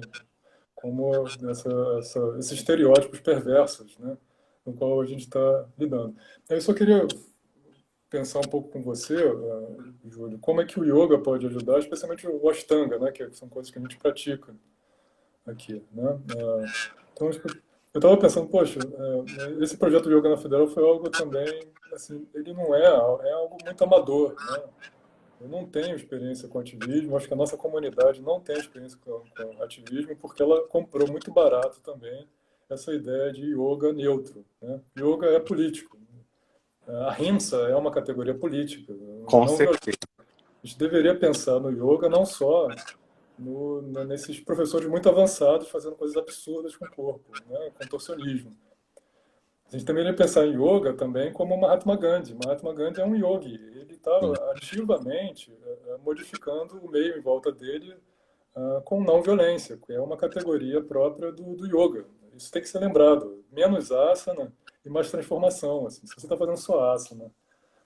Speaker 1: como esses estereótipos perversos, né, no qual a gente está lidando. Eu só queria pensar um pouco com você, Júlio, como é que o yoga pode ajudar, especialmente o Ashtanga, né, que são coisas que a gente pratica aqui, né? Então, eu estava pensando, poxa, esse projeto do Yoga na Federal foi algo também, assim, ele não é algo muito amador, né? Eu não tenho experiência com ativismo, acho que a nossa comunidade não tem experiência com ativismo, porque ela comprou muito barato também essa ideia de yoga neutro, né? Yoga é político. A Ahimsa é uma categoria política.
Speaker 3: Com certeza.
Speaker 1: A gente deveria pensar no yoga não só nesses professores muito avançados fazendo coisas absurdas com o corpo, né? Contorcionismo. A gente também deve pensar em yoga também como Mahatma Gandhi. Mahatma Gandhi é um yogi. Ele está ativamente modificando o meio em volta dele com não violência, que é uma categoria própria do yoga. Isso tem que ser lembrado. Menos asana e mais transformação. Assim. Se você está fazendo só asana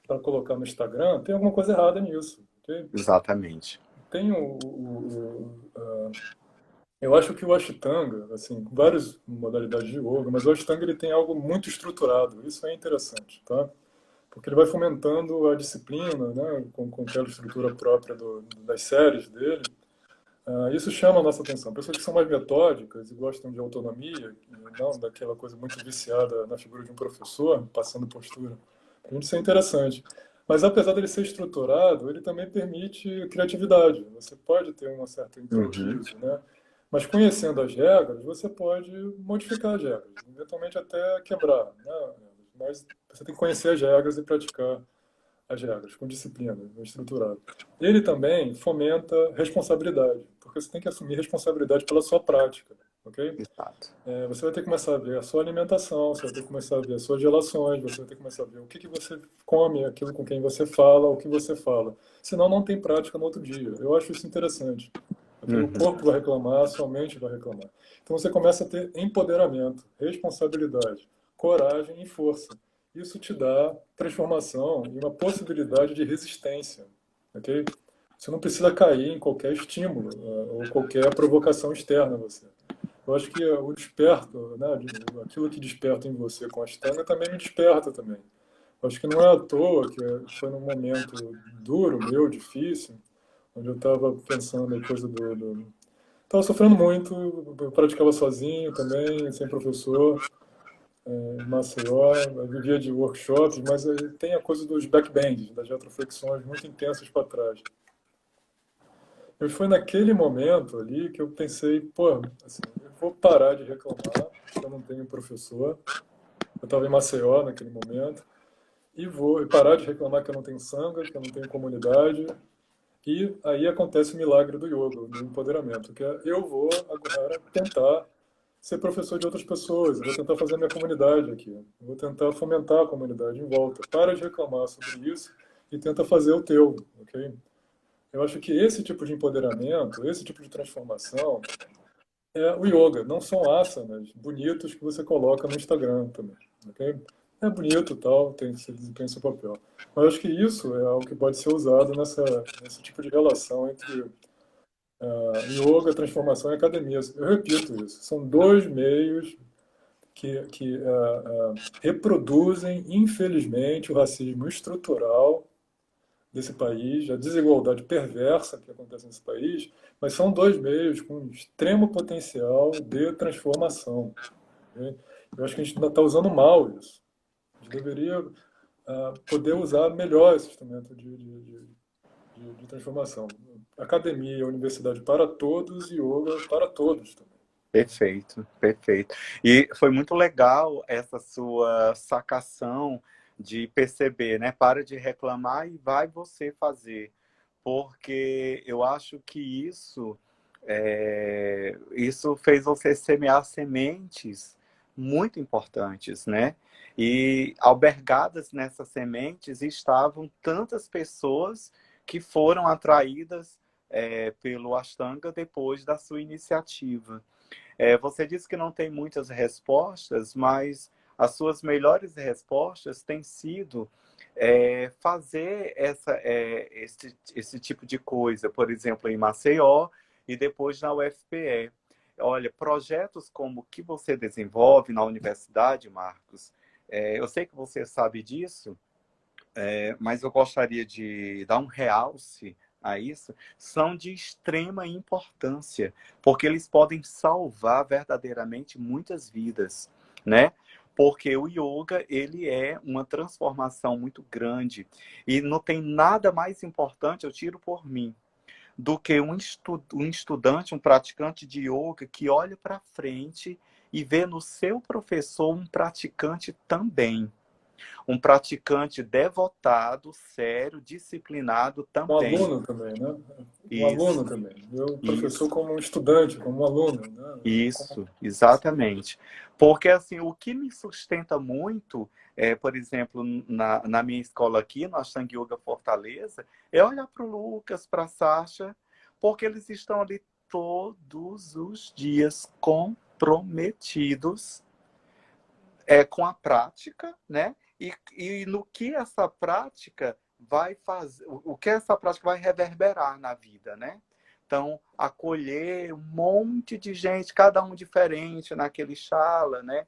Speaker 1: para colocar no Instagram, tem alguma coisa errada nisso. Okay?
Speaker 3: Exatamente.
Speaker 1: Tem eu acho que o Ashtanga, assim, várias modalidades de yoga, mas o Ashtanga ele tem algo muito estruturado. Isso é interessante, tá? Porque ele vai fomentando a disciplina, né, com aquela estrutura própria das séries dele. Isso chama a nossa atenção. Pessoas que são mais metódicas e gostam de autonomia, não daquela coisa muito viciada na figura de um professor, passando postura. Para a gente isso é interessante. Mas apesar dele ser estruturado, ele também permite criatividade. Você pode ter um certo improviso, né? Mas conhecendo as regras, você pode modificar as regras, eventualmente até quebrar, né? Mas você tem que conhecer as regras e praticar as regras com disciplina, estruturado. Ele também fomenta responsabilidade, porque você tem que assumir responsabilidade pela sua prática, ok?
Speaker 3: Exato.
Speaker 1: Você vai ter que começar a ver a sua alimentação, você vai ter que começar a ver as suas relações, você vai ter que começar a ver o que você come, aquilo com quem você fala, o que você fala. Senão não tem prática no outro dia. Eu acho isso interessante. O corpo vai reclamar, a sua mente vai reclamar. Então você começa a ter empoderamento, responsabilidade, coragem e força. Isso te dá transformação e uma possibilidade de resistência, ok? Você não precisa cair em qualquer estímulo ou qualquer provocação externa a você. Eu acho que o desperto, né, aquilo que desperta em você com a Ashtanga também me desperta também. Eu acho que não é à toa que foi num momento duro, meu, difícil, onde eu estava pensando em coisa Estava sofrendo muito, eu praticava sozinho também, sem professor. em Maceió, eu vivia de workshops, mas tem a coisa dos backbends, das retroflexões muito intensas para trás. E foi naquele momento ali que eu pensei, pô, assim, eu vou parar de reclamar, que eu não tenho professor. Eu estava em Maceió naquele momento, e vou parar de reclamar que eu não tenho sangha, que eu não tenho comunidade. E aí acontece o milagre do yoga, do empoderamento, que é eu vou agora tentar ser professor de outras pessoas, eu vou tentar fazer a minha comunidade aqui, eu vou tentar fomentar a comunidade em volta. Para de reclamar sobre isso e tenta fazer o teu, ok? Eu acho que esse tipo de empoderamento, esse tipo de transformação é o yoga. Não são asanas bonitos que você coloca no Instagram também, ok? É bonito e tal, tem seu papel. Mas eu acho que isso é algo que pode ser usado nesse tipo de relação entre yoga, transformação e academia. Eu repito isso. São dois meios que reproduzem, infelizmente, o racismo estrutural desse país, a desigualdade perversa que acontece nesse país, mas são dois meios com extremo potencial de transformação. Ok? Eu acho que a gente ainda está usando mal isso. A gente deveria poder usar melhor esse instrumento de transformação. Academia, universidade para todos e yoga para todos também.
Speaker 3: Perfeito, perfeito. E foi muito legal essa sua sacação de perceber, né? Para de reclamar e vai você fazer. Porque eu acho que isso fez você semear sementes muito importantes, né? E albergadas nessas sementes estavam tantas pessoas que foram atraídas pelo Ashtanga depois da sua iniciativa. Você disse que não tem muitas respostas, mas as suas melhores respostas têm sido fazer esse tipo de coisa, por exemplo, em Maceió e depois na UFPE. Olha, projetos como o que você desenvolve na universidade, Marcos, eu sei que você sabe disso, mas eu gostaria de dar um realce a isso, são de extrema importância, porque eles podem salvar verdadeiramente muitas vidas, né? Porque o yoga, ele é uma transformação muito grande e não tem nada mais importante, eu tiro por mim, do que um estudante, um praticante de yoga que olha para frente e vê no seu professor um praticante também. Um praticante devotado, sério, disciplinado
Speaker 1: Um
Speaker 3: também.
Speaker 1: aluno também, né? Um aluno
Speaker 3: Isso,
Speaker 1: também. Eu, professor,
Speaker 3: isso,
Speaker 1: como um estudante, como um aluno, né?
Speaker 3: isso, exatamente. Porque, assim, o que me sustenta muito, por exemplo, na minha escola aqui, no Ashtanga Yoga Fortaleza, é olhar para o Lucas, para a Sasha, porque eles estão ali todos os dias comprometidos com a prática, né? E no que essa prática vai fazer, o que essa prática vai reverberar na vida, né? Então, acolher um monte de gente, cada um diferente naquele shala, né?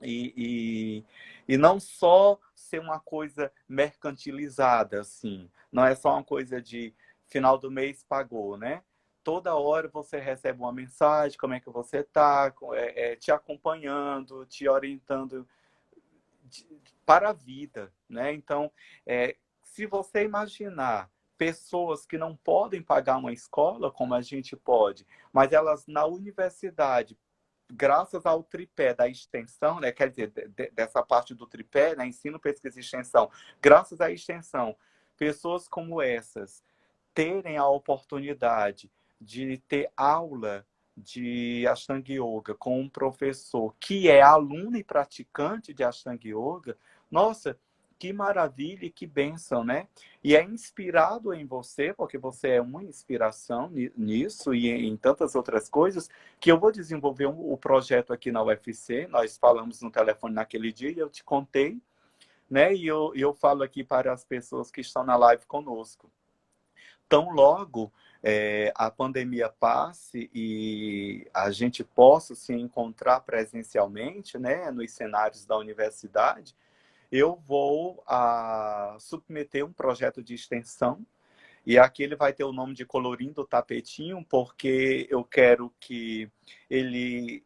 Speaker 3: E não só ser uma coisa mercantilizada, assim. Não é só uma coisa de final do mês pagou, né? Toda hora você recebe uma mensagem, como é que você está, te acompanhando, te orientando para a vida, né? Então, se você imaginar pessoas que não podem pagar uma escola, como a gente pode, mas elas na universidade, graças ao tripé da extensão, né? Quer dizer, dessa parte do tripé, né? Ensino, pesquisa e extensão, graças à extensão, pessoas como essas terem a oportunidade de ter aula de Ashtanga Yoga com um professor que é aluno e praticante de Ashtanga Yoga, nossa, que maravilha e que bênção, né? E é inspirado em você, porque você é uma inspiração nisso e em tantas outras coisas, que eu vou desenvolver o projeto aqui na UFC. Nós falamos no telefone naquele dia e eu te contei, né? E eu falo aqui para as pessoas que estão na live conosco. Tão logo a pandemia passe e a gente possa se encontrar presencialmente, né, nos cenários da universidade, eu vou submeter um projeto de extensão e aqui ele vai ter o nome de Colorindo o Tapetinho, porque eu quero que ele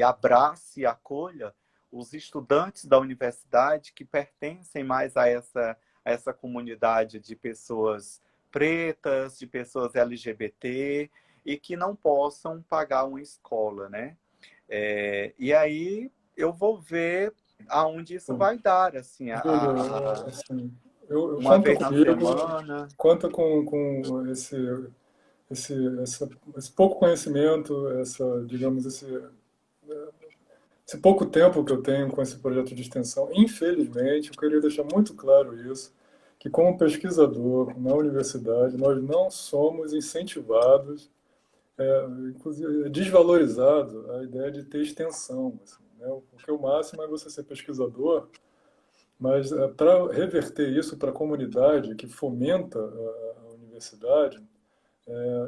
Speaker 3: abrace e acolha os estudantes da universidade que pertencem mais a essa comunidade de pessoas pretas, de pessoas LGBT, e que não possam pagar uma escola, né? E aí eu vou ver aonde isso vai dar, assim,
Speaker 1: Júlio, assim,
Speaker 3: uma
Speaker 1: conta
Speaker 3: vez na
Speaker 1: comigo,
Speaker 3: semana.
Speaker 1: conta com esse pouco conhecimento, digamos, esse pouco tempo que eu tenho com esse projeto de extensão. Infelizmente, eu queria deixar muito claro isso, que como pesquisador na universidade, nós não somos incentivados, inclusive é desvalorizado a ideia de ter extensão. Assim, né? Porque o máximo é você ser pesquisador, mas para reverter isso para a comunidade que fomenta a universidade,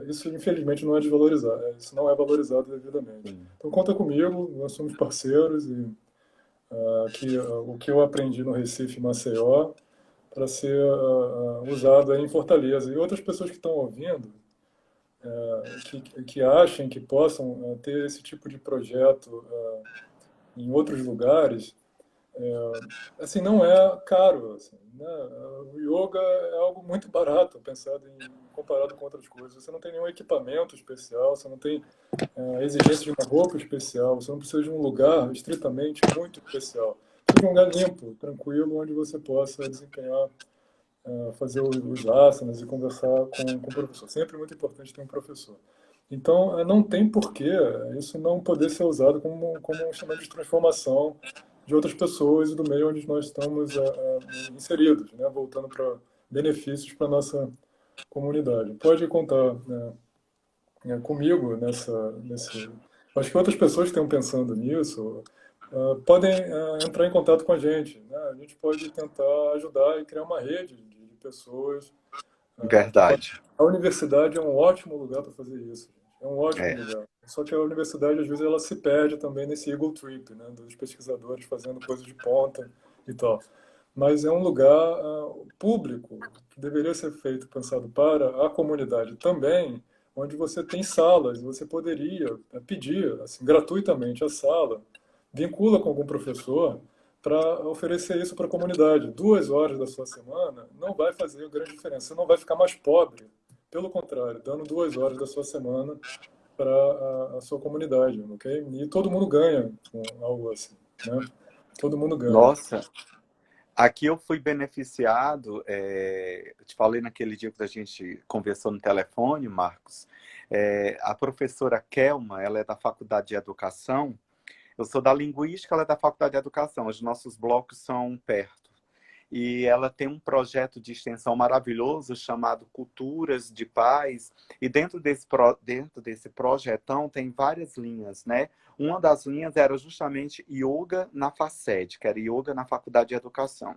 Speaker 1: isso infelizmente não é desvalorizado, isso não é valorizado devidamente.
Speaker 3: Sim.
Speaker 1: Então conta comigo, nós somos parceiros e o que eu aprendi no Recife, Maceió, para ser usado aí em Fortaleza. E outras pessoas que estão ouvindo, que achem que possam ter esse tipo de projeto em outros lugares, assim, não é caro. Assim, né? O yoga é algo muito barato, comparado com outras coisas. Você não tem nenhum equipamento especial, você não tem a exigência de uma roupa especial, você não precisa de um lugar estritamente muito especial. Precisa de um lugar limpo, tranquilo, onde você possa desempenhar, fazer os asanas e conversar com o professor. Sempre é muito importante ter um professor. Então, não tem porquê isso não poder ser usado como um instrumento de transformação de outras pessoas e do meio onde nós estamos inseridos, né? Voltando para benefícios para a nossa comunidade. Pode contar, comigo nesse. Acho que outras pessoas que estão pensando nisso podem entrar em contato com a gente. Né? A gente pode tentar ajudar e criar uma rede de pessoas.
Speaker 3: Verdade.
Speaker 1: A universidade é um ótimo lugar para fazer isso. É um ótimo
Speaker 3: É.
Speaker 1: lugar. Só que a universidade, às vezes, ela se perde também nesse Eagle Trip, né? Dos pesquisadores fazendo coisas de ponta e tal. Mas é um lugar público, que deveria ser feito, pensado para a comunidade também, onde você tem salas, você poderia pedir assim, gratuitamente a sala, vincula com algum professor para oferecer isso para a comunidade. 2 horas da sua semana não vai fazer grande diferença, você não vai ficar mais pobre, pelo contrário, dando 2 horas da sua semana para a sua comunidade, ok? E todo mundo ganha com algo assim, né? Todo mundo ganha.
Speaker 3: Nossa, aqui eu fui beneficiado, eu te falei naquele dia que a gente conversou no telefone, Marcos, a professora Kelma, ela é da Faculdade de Educação, eu sou da Linguística, ela é da Faculdade de Educação, os nossos blocos são perto. E ela tem um projeto de extensão maravilhoso chamado Culturas de Paz. E dentro desse projetão tem várias linhas, né? Uma das linhas era justamente Yoga na FACED, que era Yoga na Faculdade de Educação.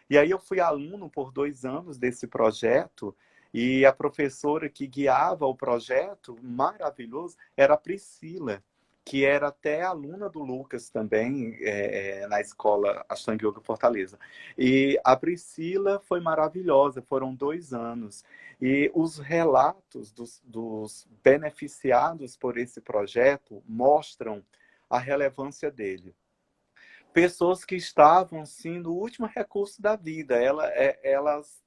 Speaker 3: E aí eu fui aluno por 2 anos desse projeto, e a professora que guiava o projeto, maravilhoso, era a Priscila, que era até aluna do Lucas também, na escola Ashtanga Yoga Fortaleza. E a Priscila foi maravilhosa, foram 2 anos. E os relatos dos beneficiados por esse projeto mostram a relevância dele. Pessoas que estavam, sim, no último recurso da vida. Elas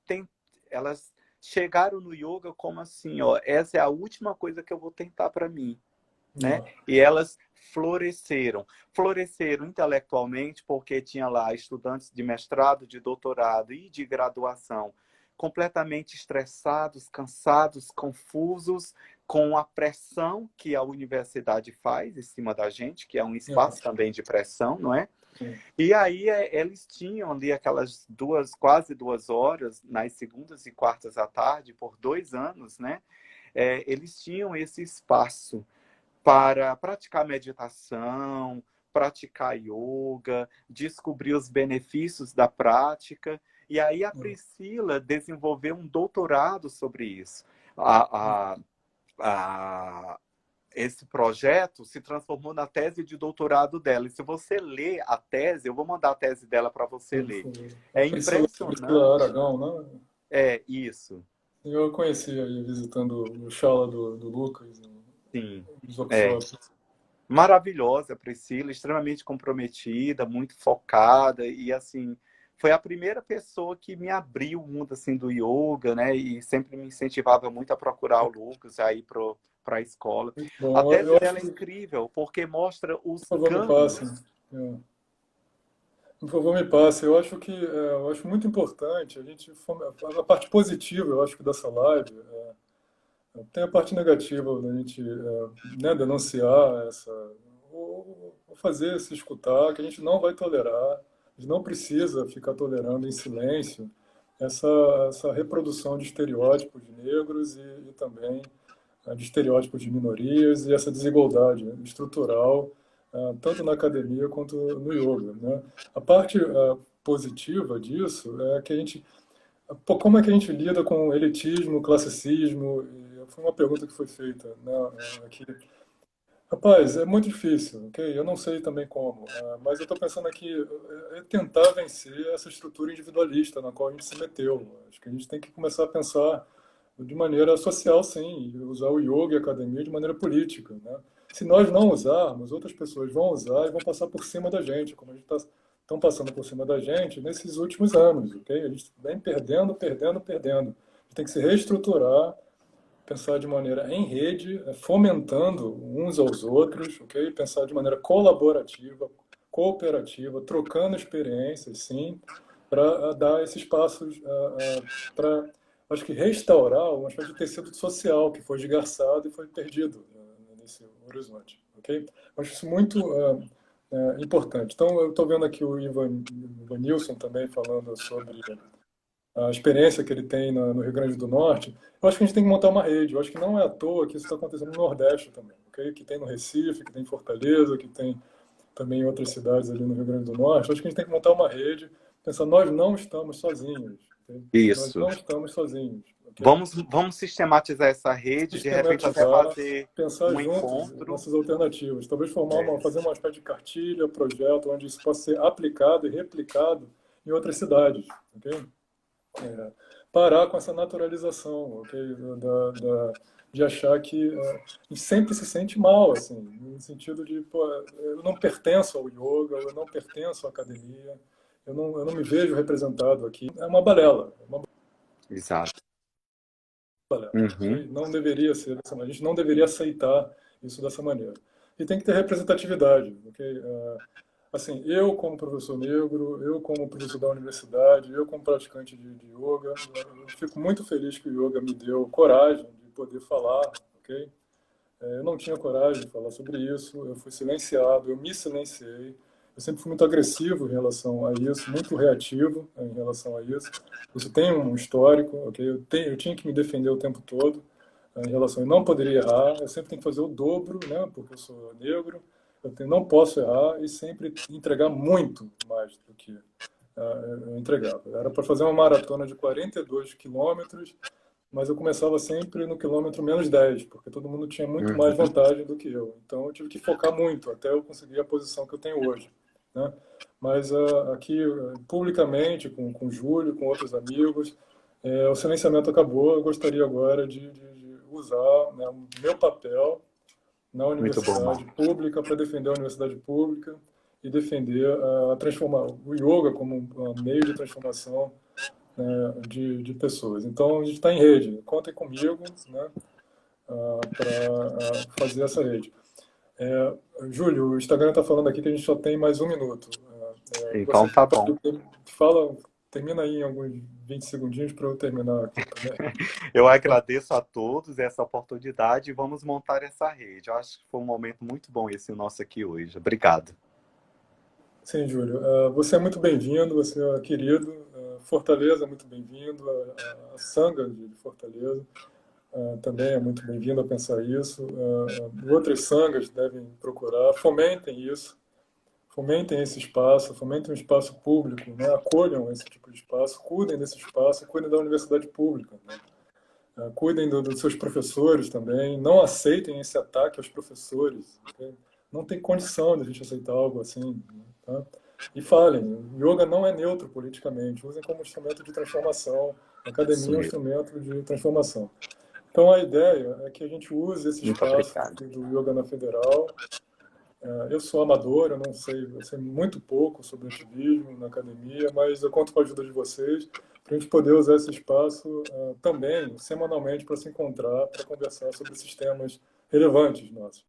Speaker 3: chegaram no yoga como assim, ó, essa é a última coisa que eu vou tentar para mim. Né? E elas floresceram intelectualmente, porque tinha lá estudantes de mestrado, de doutorado e de graduação completamente estressados, cansados, confusos, com a pressão que a universidade faz em cima da gente, que é um espaço também de pressão, não é? E aí eles tinham ali aquelas quase 2 horas, nas segundas e quartas à tarde, por 2 anos, né? Eles tinham esse espaço para praticar meditação, praticar yoga, descobrir os benefícios da prática. E aí a Priscila desenvolveu um doutorado sobre isso. Esse projeto se transformou na tese de doutorado dela. E se você ler a tese, eu vou mandar a tese dela para você ler. É
Speaker 1: Priscila
Speaker 3: impressionante.
Speaker 1: Aragão, né?
Speaker 3: É, isso.
Speaker 1: Eu conheci aí visitando o Shala do Lucas,
Speaker 3: Sim.
Speaker 1: os workshops.
Speaker 3: Maravilhosa, Priscila, extremamente comprometida, muito focada e assim, foi a primeira pessoa que me abriu o mundo assim do yoga, né? E sempre me incentivava muito a procurar o Lucas, a ir para a escola.
Speaker 1: Muito
Speaker 3: A
Speaker 1: bom.
Speaker 3: tese
Speaker 1: Eu acho
Speaker 3: dela é
Speaker 1: que,
Speaker 3: incrível porque mostra
Speaker 1: por
Speaker 3: os
Speaker 1: favor, me passem.
Speaker 3: ganhos.
Speaker 1: É. Por favor, me passe. Eu acho que eu acho muito importante a gente a parte positiva, eu acho que dessa live. Tem a parte negativa da gente né, denunciar essa, ou fazer se escutar, que a gente não vai tolerar, a gente não precisa ficar tolerando em silêncio essa, essa reprodução de estereótipos de negros e também de estereótipos de minorias e essa desigualdade, né, estrutural, tanto na academia quanto no yoga. Né? A parte positiva disso é que a gente pô, como é que a gente lida com elitismo, classicismo? E foi uma pergunta que foi feita, né, aqui. Rapaz, é muito difícil, ok? Eu não sei também como, mas eu estou pensando aqui é tentar vencer essa estrutura individualista na qual a gente se meteu. Acho que a gente tem que começar a pensar de maneira social, sim, e usar o yoga e a academia de maneira política, né? Se nós não usarmos, outras pessoas vão usar e vão passar por cima da gente, como a gente estão passando por cima da gente nesses últimos anos, ok? A gente vem perdendo, perdendo, perdendo. A gente tem que se reestruturar, pensar de maneira em rede, fomentando uns aos outros, ok? Pensar de maneira colaborativa, cooperativa, trocando experiências, sim, para dar esses passos para, acho que, restaurar uma espécie de tecido social que foi esgarçado e foi perdido nesse horizonte, ok? Acho isso muito importante. Então, eu estou vendo aqui o Ivan Nilson também falando sobre a experiência que ele tem no Rio Grande do Norte. Eu acho que a gente tem que montar uma rede. Eu acho que não é à toa que isso está acontecendo no Nordeste também, ok? Que tem no Recife, que tem em Fortaleza, que tem também em outras cidades ali no Rio Grande do Norte. Eu acho que a gente tem que montar uma rede, pensar, nós não estamos sozinhos, ok? Nós
Speaker 3: Isso.
Speaker 1: não estamos sozinhos, ok?
Speaker 3: Vamos sistematizar essa rede, de repente até
Speaker 1: Sistematizar,
Speaker 3: fazer
Speaker 1: pensar
Speaker 3: um
Speaker 1: juntos
Speaker 3: encontro.
Speaker 1: nessas alternativas. Talvez
Speaker 3: É,
Speaker 1: fazer uma espécie de cartilha, projeto, onde isso possa ser aplicado e replicado em outras cidades, ok? Parar com essa naturalização, ok? De achar que a gente sempre se sente mal, assim, no sentido de, pô, eu não pertenço ao yoga, eu não pertenço à academia, eu não me vejo representado aqui. É uma
Speaker 3: exato.
Speaker 1: balela,
Speaker 3: Uhum.
Speaker 1: ok? Não deveria ser dessa maneira, a gente não deveria aceitar isso dessa maneira. E tem que ter representatividade, ok? Assim, eu como professor negro, eu como professor da universidade, eu como praticante de yoga, eu fico muito feliz que o yoga me deu coragem de poder falar, ok? Eu não tinha coragem de falar sobre isso, eu fui silenciado, eu me silenciei, eu sempre fui muito agressivo em relação a isso, muito reativo em relação a isso. Isso tem um histórico, ok? Eu tinha que me defender o tempo todo em relação, eu não poderia errar, eu sempre tenho que fazer o dobro, né? Porque eu sou negro, não posso errar e sempre entregar muito mais do que eu entregava. Era para fazer uma maratona de 42 quilômetros, mas eu começava sempre no quilômetro menos 10, porque todo mundo tinha muito mais
Speaker 3: Uhum.
Speaker 1: vantagem do que eu. Então eu tive que focar muito até eu conseguir a posição que eu tenho hoje. Né? Mas aqui, publicamente, com o Júlio, com outros amigos, o silenciamento acabou. Eu gostaria agora de usar, né, o meu papel na
Speaker 3: Muito bom,
Speaker 1: universidade
Speaker 3: Marco.
Speaker 1: pública para defender a universidade pública e defender a transformar o yoga como um meio de transformação de pessoas. Então, a gente está em rede. Contem comigo, né, para fazer essa rede. Júlio, o Instagram está falando aqui que a gente só tem mais um minuto. Você
Speaker 3: Então tá bom.
Speaker 1: fala, termina aí em alguns 20 segundinhos para eu terminar aqui também.
Speaker 3: Eu agradeço a todos essa oportunidade e vamos montar essa rede. Eu acho que foi um momento muito bom esse nosso aqui hoje. Obrigado.
Speaker 1: Sim, Júlio. Você é muito bem-vindo, você é querido. Fortaleza é muito bem-vindo. A Sanga de Fortaleza também é muito bem-vindo a pensar isso. Outras sangas devem procurar. Fomentem isso. Fomentem esse espaço, fomentem um espaço público, né? Acolham esse tipo de espaço, cuidem desse espaço, cuidem da universidade pública, né? Cuidem dos seus professores também, não aceitem esse ataque aos professores, okay? Não tem condição de a gente aceitar algo assim, tá? E falem, o yoga não é neutro politicamente, usem como instrumento de transformação, a
Speaker 3: Isso
Speaker 1: academia é um
Speaker 3: mesmo.
Speaker 1: instrumento de transformação. Então a ideia é que a gente use esse
Speaker 3: Muito
Speaker 1: espaço
Speaker 3: obrigado.
Speaker 1: do Yoga na Federal Eu sou amador, eu sei muito pouco sobre ativismo na academia, mas eu conto com a ajuda de vocês para a gente poder usar esse espaço também, semanalmente, para se encontrar, para conversar sobre esses temas relevantes nossos.